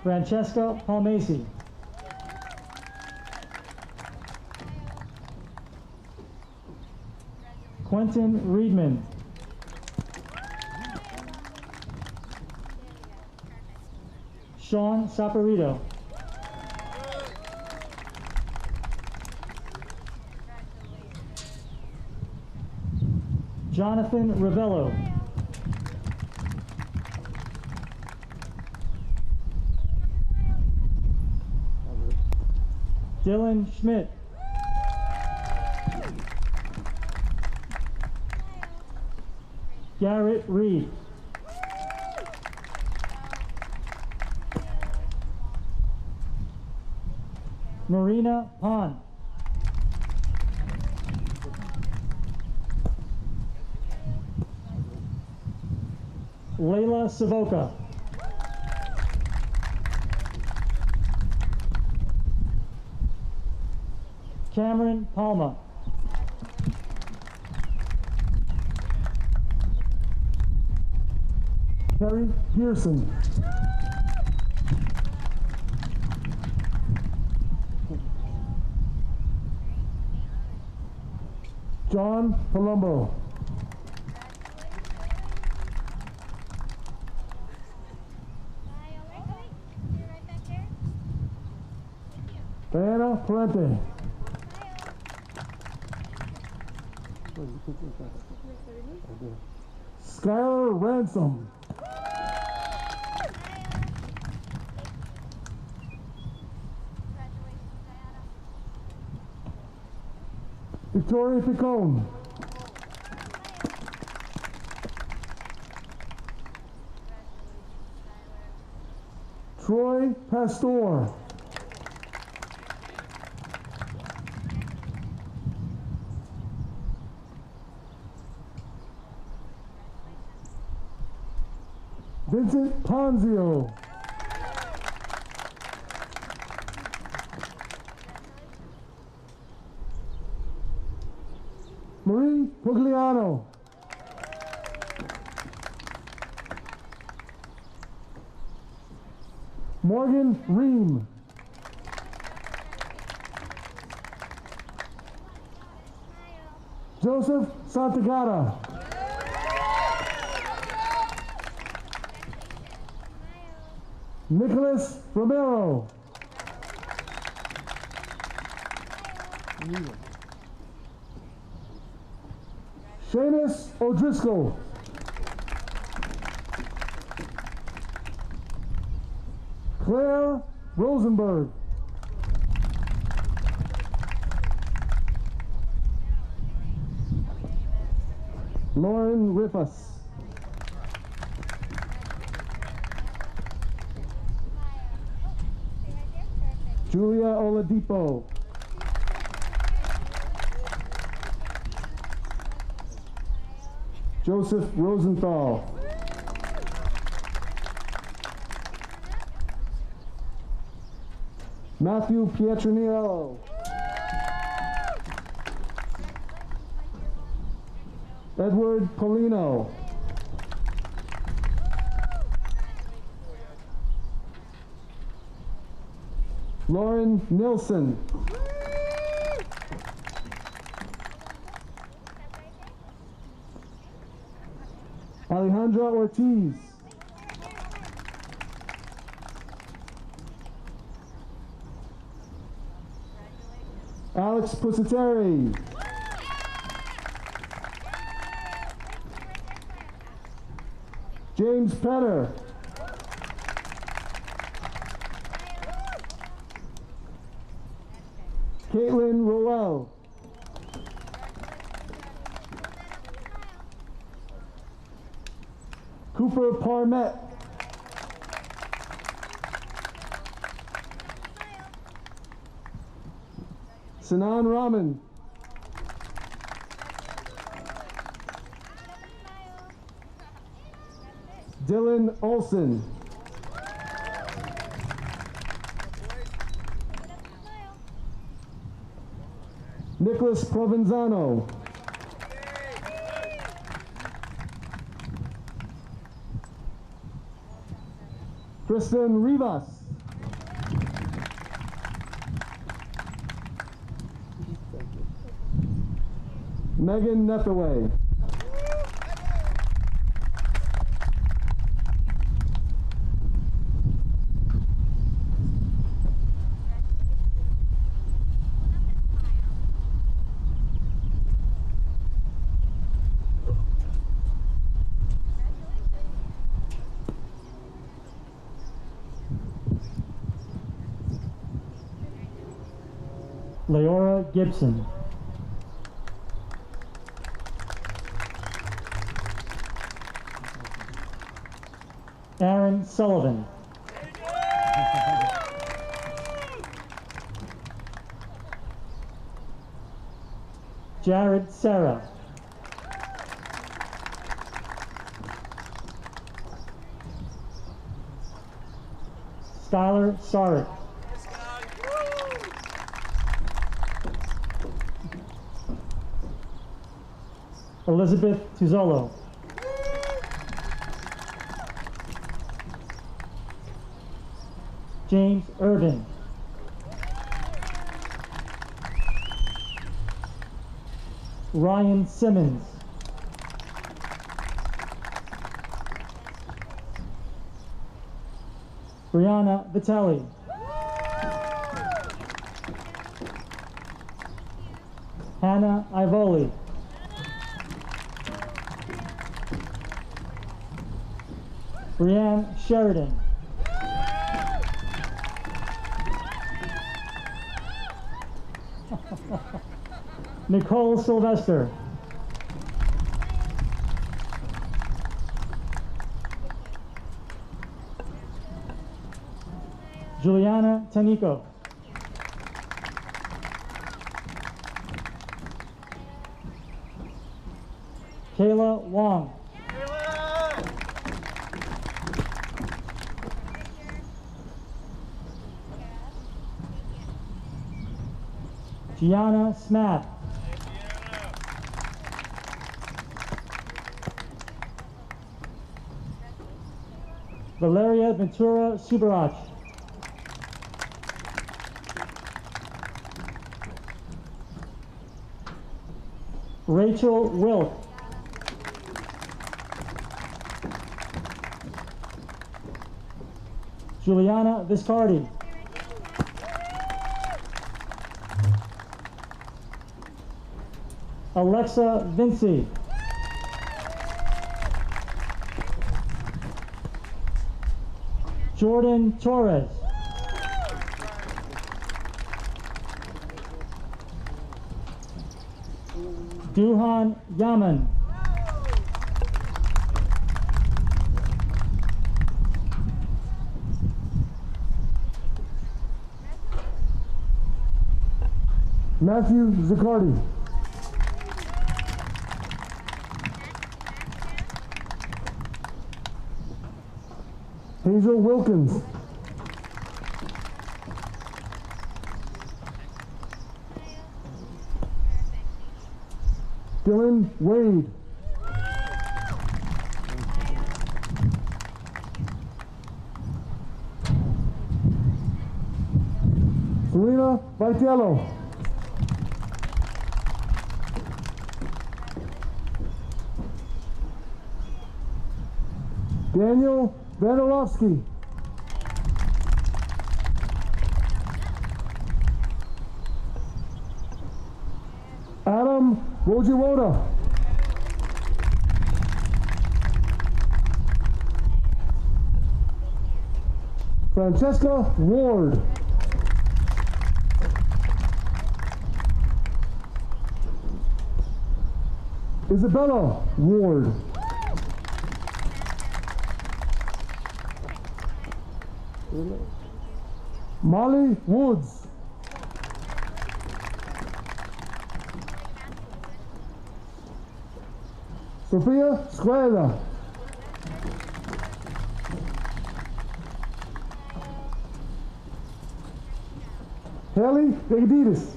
Francesca Palmasi. Quentin Reedman. Sean Saporito. Jonathan Ravello. Dylan Schmidt. Garrett Reed. Marina Pond. Layla Savoca. Cameron Palma. Terry Pearson. John Palumbo. Diana Parente. Skylar Ransom. Victoria Picone. Troy Pastor. Vincent Ponzio. Marie Pugliano. Morgan Ream. Joseph Santagata. Nicholas Romero. Seamus O'Driscoll. Claire Rosenberg. Lauren Riffas. Julia Oladipo. Joseph Rosenthal. Matthew Pietraniello. Edward Polino. Lauren Nilsson. Alejandra Ortiz. Alex Pusateri. James Petter. Caitlin Rowell. Cooper Parmet. Sanan Rahman. Dylan Olson. Nicholas Provenzano. Kristen Rivas. Megan Nethaway. Leora Gibson. Aaron Sullivan. Jared Serra. Skylar Sarek. Elizabeth Tuzolo. James Irvin. Ryan Simmons. Brianna Vitelli. Hannah Ivoli. Brianne Sheridan. Nicole Sylvester. Juliana Tanico. Kayla Wong. Gianna Smath. Valeria Ventura Subarach. Rachel Wilk. Juliana Viscardi. Alexa Vinci. Jordan Torres. Duhan Yaman. Matthew Zaccardi. Hazel Wilkins. Dylan Wade. Selena Vitello. Daniel Vanderovsky. Adam Wojiwoda. Francesca Ward. Isabella Ward. Molly Woods. Sophia Squela. Haley Vegaditis.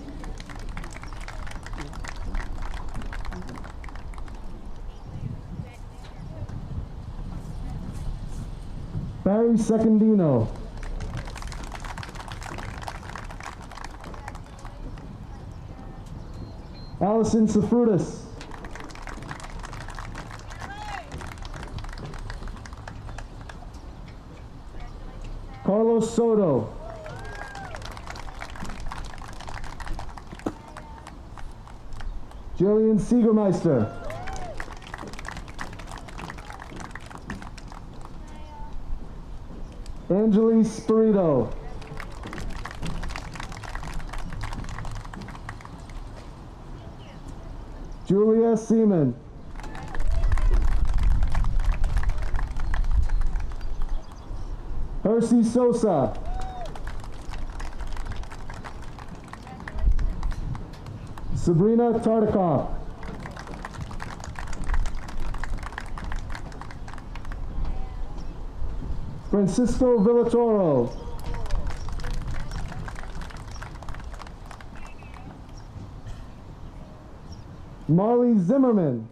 Barry Secondino. Allison Safrutis. Carlos Soto. Jillian Siegermeister. Angeli Spirito. Julia Seaman. Percy Sosa. Sabrina Tartikoff. Francisco Villatoro. Marley Zimmerman.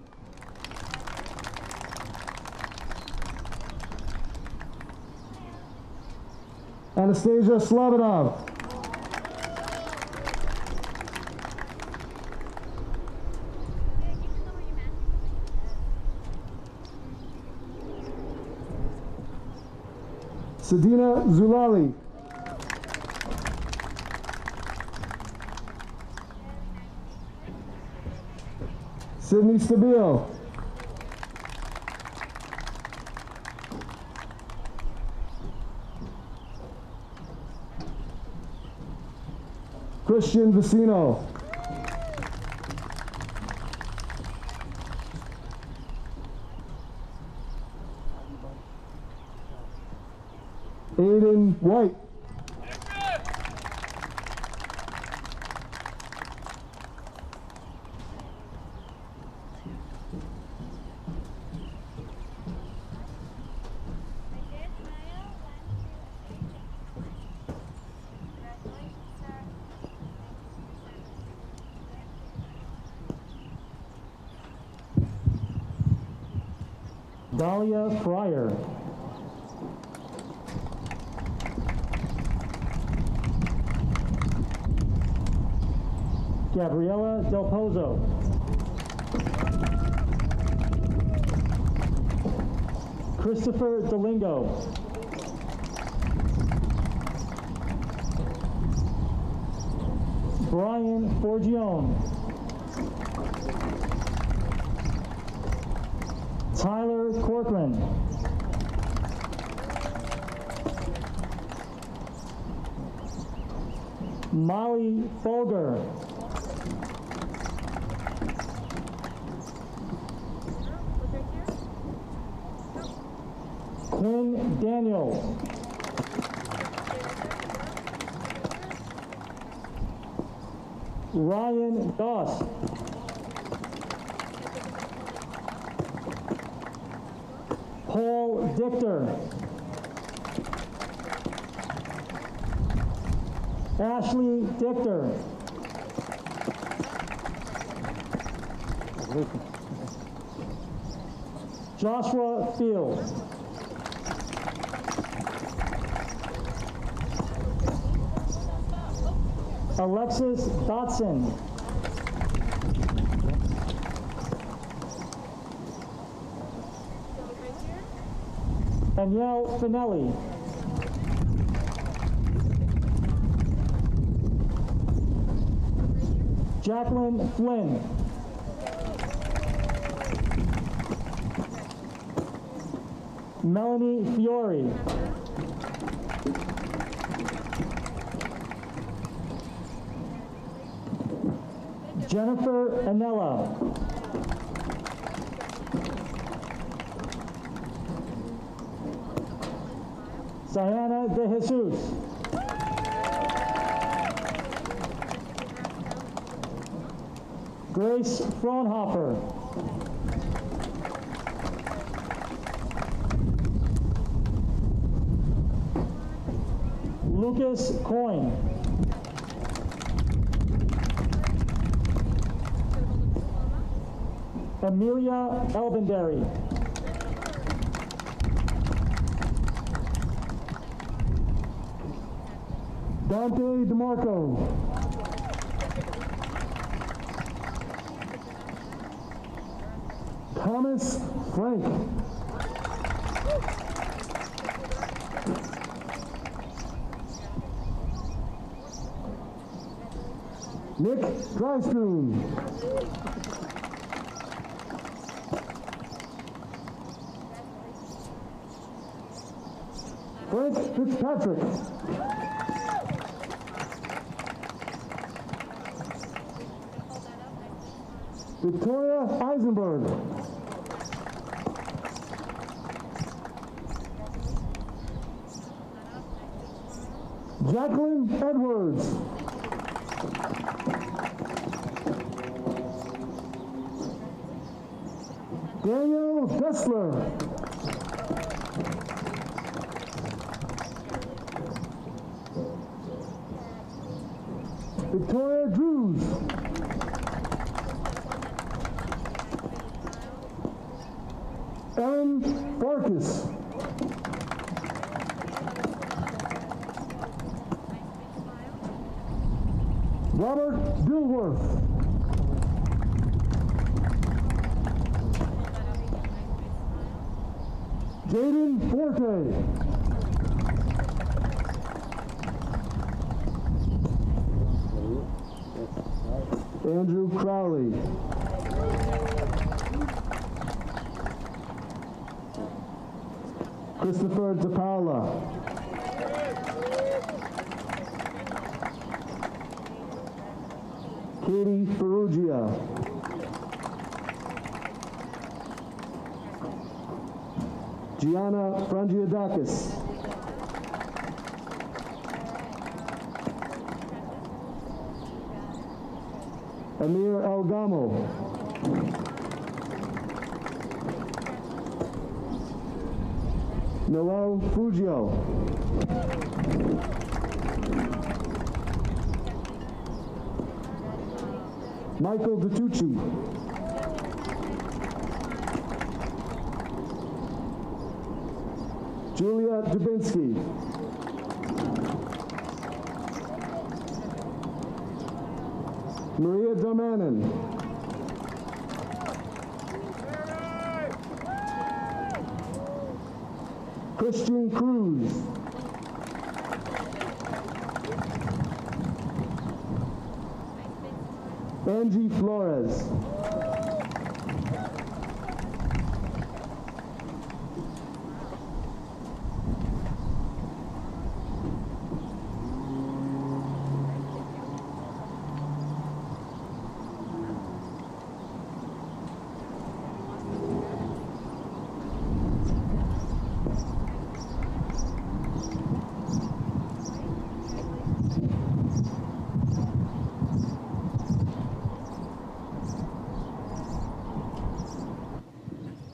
Anastasia Slavinov. Sadina Zulali. Sydney Stabile. Christian Vicino. Aiden White. Dahlia Fryer. Gabriela Del Pozo. Christopher Delingo. Brian Forgione. Tyler Corcoran. Molly Folger. Quinn Daniels. Ryan Doss. Paul Dichter. Ashley Dichter. Joshua Fields. Alexis Dotson. Danielle Finelli. Jacqueline Flynn. Melanie Fiore. Jennifer Anella. Sayana De Jesus. Grace Fraunhofer. Lucas Coyne. Amelia Elbenberry. Dante DeMarco. Thomas Frank. Nick Dryspoon. Frank Fitzpatrick. Victoria Eisenberg. Jacqueline Edwards. Daniel Dessler. Victoria Drews. Ellen Farkas. Robert Dilworth. Jaden Forte. Andrew Crowley. Christopher DePaula. Katie Ferrugia. Gianna Frangiadakis. Amir Elgamo. Noel Fugio. Michael DeTucci. Julia Dubinsky. Maria Domanin. Christian Cruz. Angie Flores.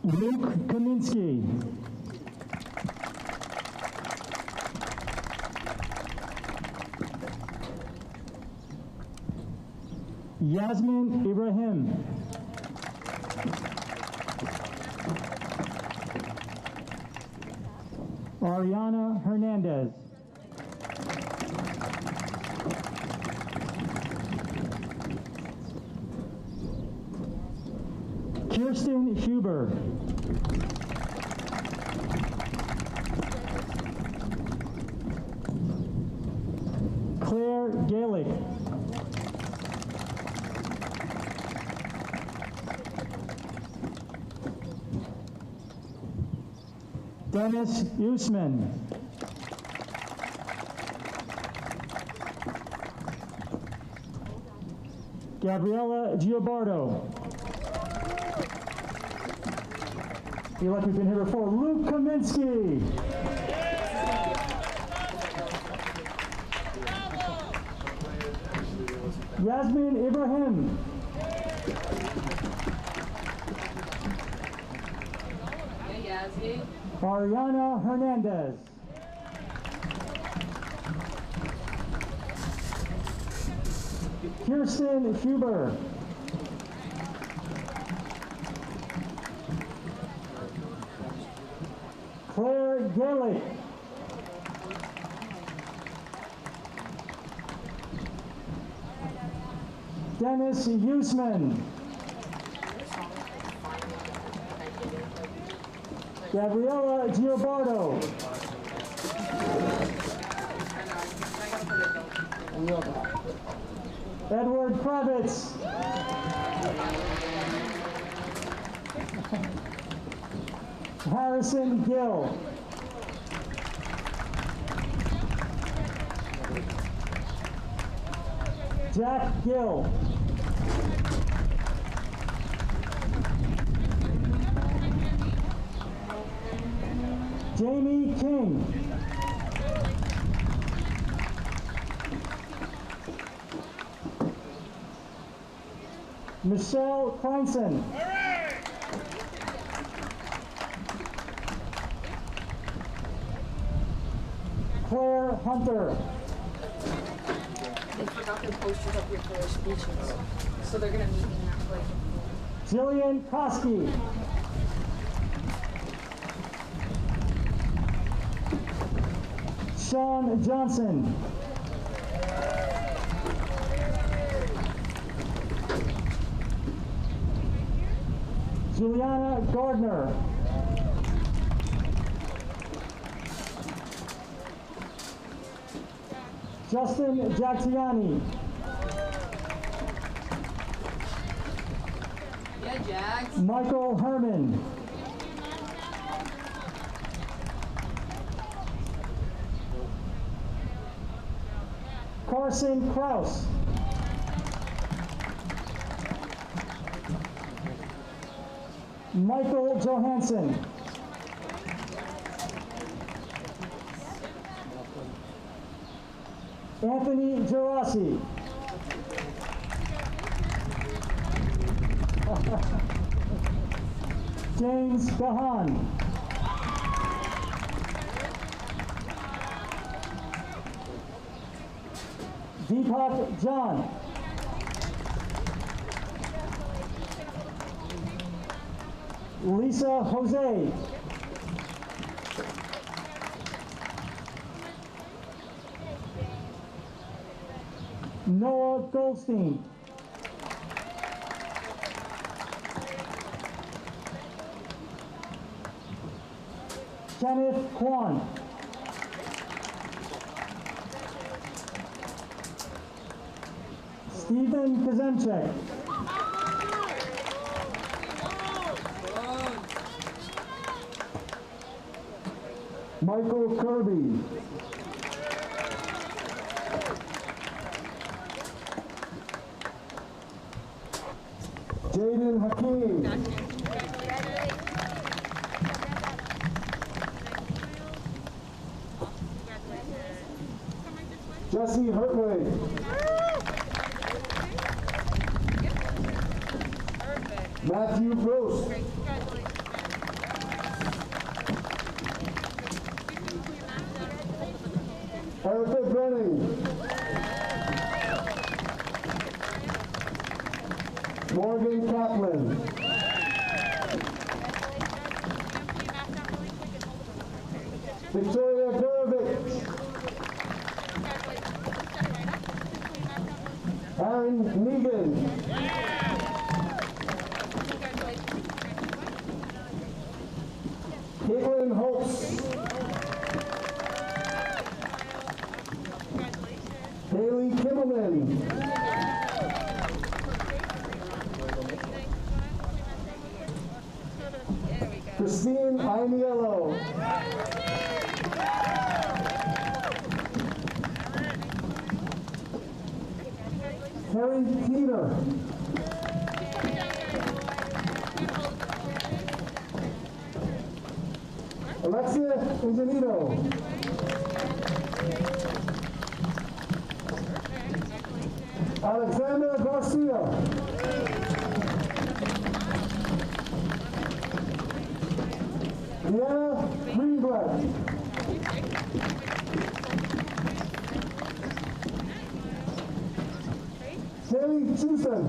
Luke Kaminsky. Yasmin Ibrahim. Ariana Hernandez. Kirsten Huber. Claire Gaelic. Dennis Usman. Gabriella Giobardo. Feel like we've been here before. Luke Kaminsky. Yasmin Ibrahim. Ariana Hernandez. Kirsten Huber. Claire Gaelic. Dennis Usman. Gabriella Giobardo. Edward Kravitz. Harrison Gill. Jack Gill. Jamie King. Michelle Kleinson. Claire Hunter. They forgot their posters up here for their speeches, so they're gonna meet me in that place. Jillian Koski. Sean Johnson. Juliana Gardner. Justin Jactiani. Yeah, Jax. Michael Herman. Carson Kraus. Michael Johansson. Anthony Gerasi. James Gahan. Deepak John. Lisa Jose. Noah Goldstein. Kenneth Kwan. Stephen Kazemchek. Michael Kirby. Jaden Hakeem. Jesse Hertwig. Matthew Gross. Erica Brenning. Morgan Kaplan. Victoria Gorovich. Aaron Negan. Caitlin Holtz. Haley Kimmelman. Christine Ainiello. Terry Keener. Alexia Ingenito. Alexander Garcia. Deanna Greenblatt. Haley Chusen.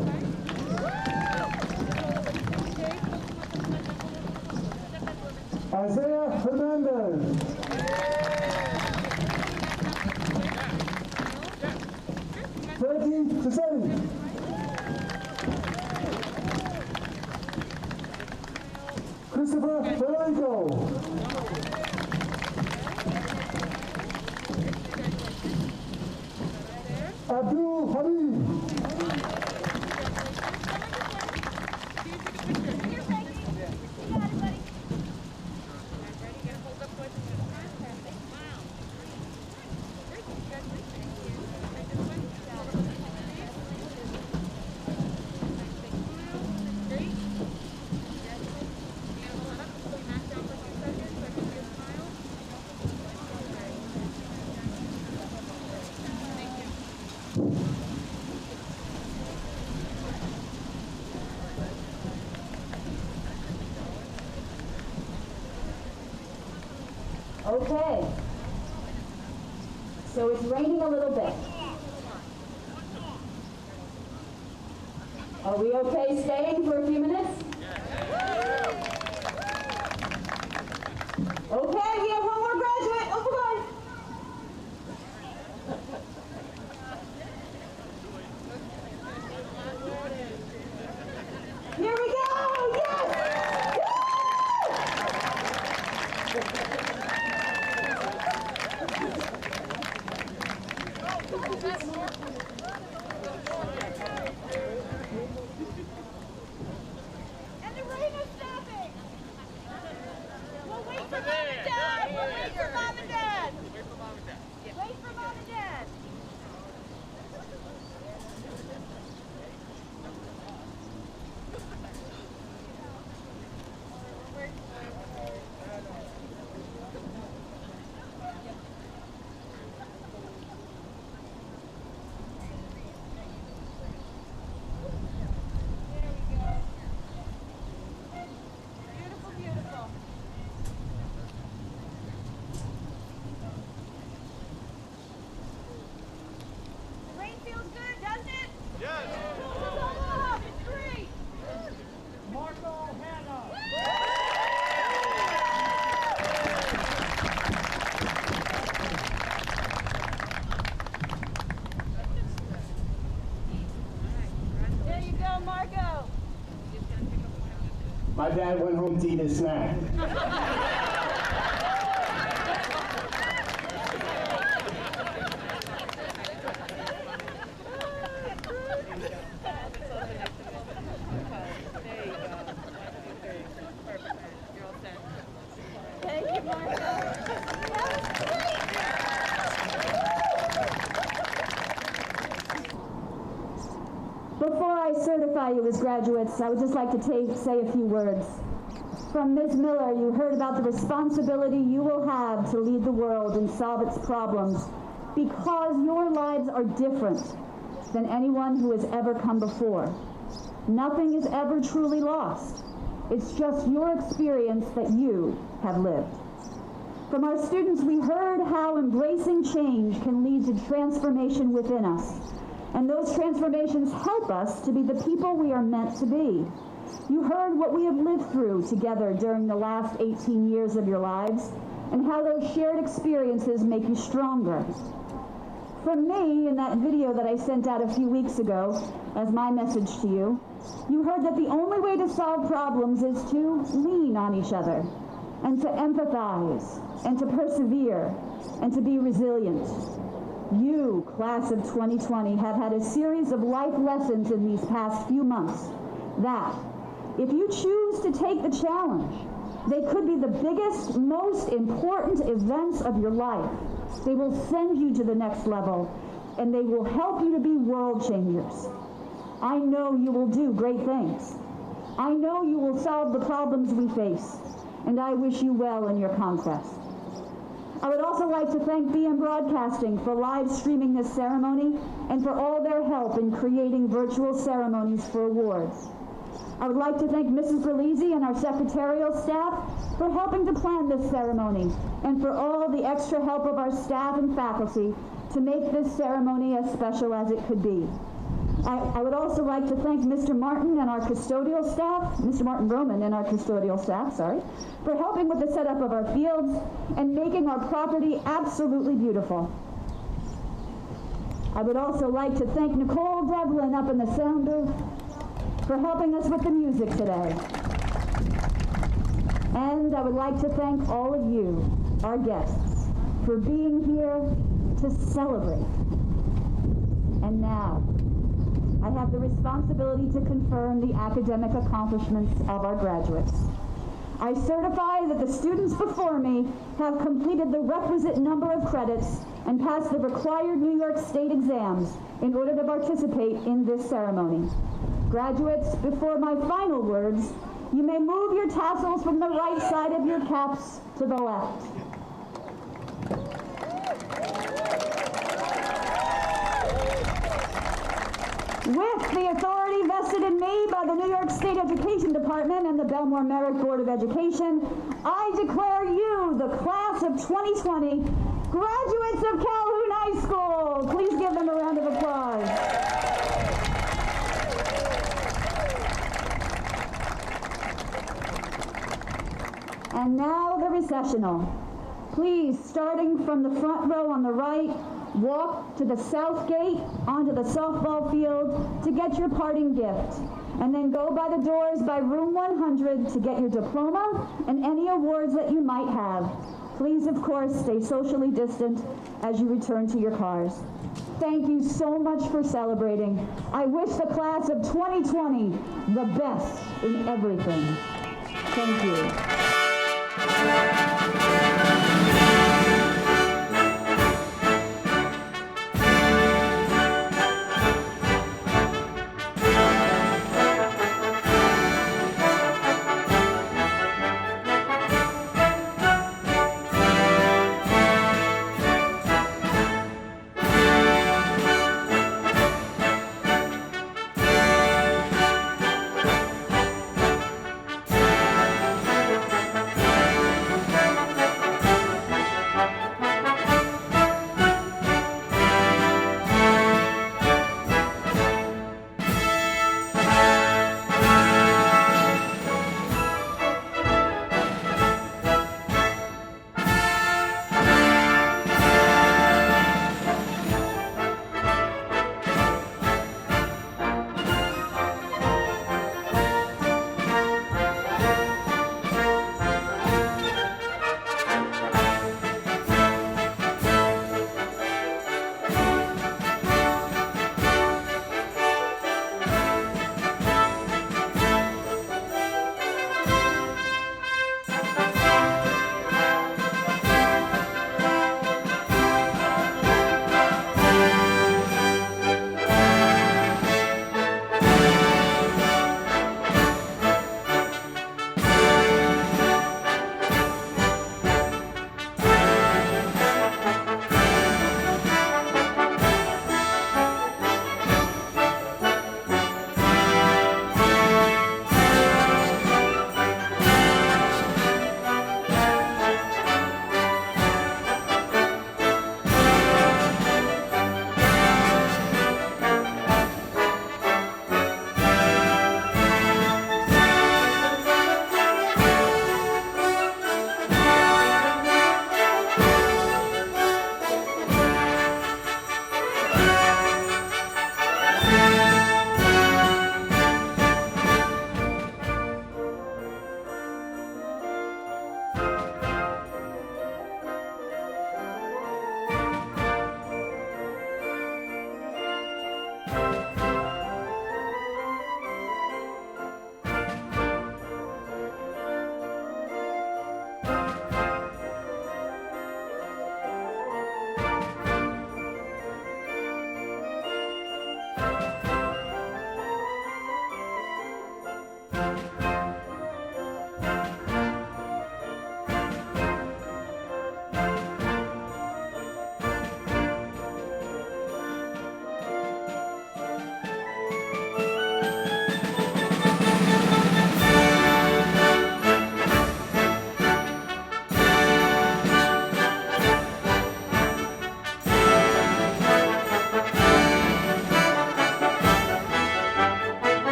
Isaiah Hernandez. Frankie Cisetti. Christopher Federico. Abdul Habib. Okay. So it's raining a little bit. Are we okay staying for a few minutes? Okay, we have one more graduate. Oh, bye. Here we go! Yes! And the rain is stopping! We'll wait for Mom and Dad! We'll wait for Mom and Dad! Wait for Mom and Dad. Wait for Mom and Dad! My dad went home to eat his snack. Before I certify you as graduates, I would just like to say a few words. From Ms. Miller, you heard about the responsibility you will have to lead the world and solve its problems because your lives are different than anyone who has ever come before. Nothing is ever truly lost. It's just your experience that you have lived. From our students, we heard how embracing change can lead to transformation within us. And those transformations help us to be the people we are meant to be. You heard what we have lived through together during the last 18 years of your lives and how those shared experiences make you stronger. From me, in that video that I sent out a few weeks ago as my message to you, you heard that the only way to solve problems is to lean on each other and to empathize and to persevere and to be resilient. You, class of 2020, have had a series of life lessons in these past few months that, if you choose to take the challenge, they could be the biggest, most important events of your life. They will send you to the next level, and they will help you to be world changers. I know you will do great things. I know you will solve the problems we face, and I wish you well in your conquest. I would also like to thank BM Broadcasting for live streaming this ceremony and for all their help in creating virtual ceremonies for awards. I would like to thank Mrs. Berlizzi and our secretarial staff for helping to plan this ceremony and for all the extra help of our staff and faculty to make this ceremony as special as it could be. I would also like to thank Mr. Martin and our custodial staff, Mr. Martin Roman and our custodial staff, for helping with the setup of our fields and making our property absolutely beautiful. I would also like to thank Nicole Devlin up in the sound booth for helping us with the music today. And I would like to thank all of you, our guests, for being here to celebrate. And now, I have the responsibility to confirm the academic accomplishments of our graduates. I certify that the students before me have completed the requisite number of credits and passed the required New York State exams in order to participate in this ceremony. Graduates, before my final words, you may move your tassels from the right side of your caps to the left. With the authority vested in me by the New York State Education Department and the Bellmore-Merrick Board of Education, I declare you the class of 2020 graduates of Calhoun High School. Please give them a round of applause. And now the recessional. Please, starting from the front row on the right, walk to the south gate onto the softball field to get your parting gift. And then go by the doors by room 100 to get your diploma and any awards that you might have. Please, of course, stay socially distant as you return to your cars. Thank you so much for celebrating. I wish the class of 2020 the best in everything. Thank you.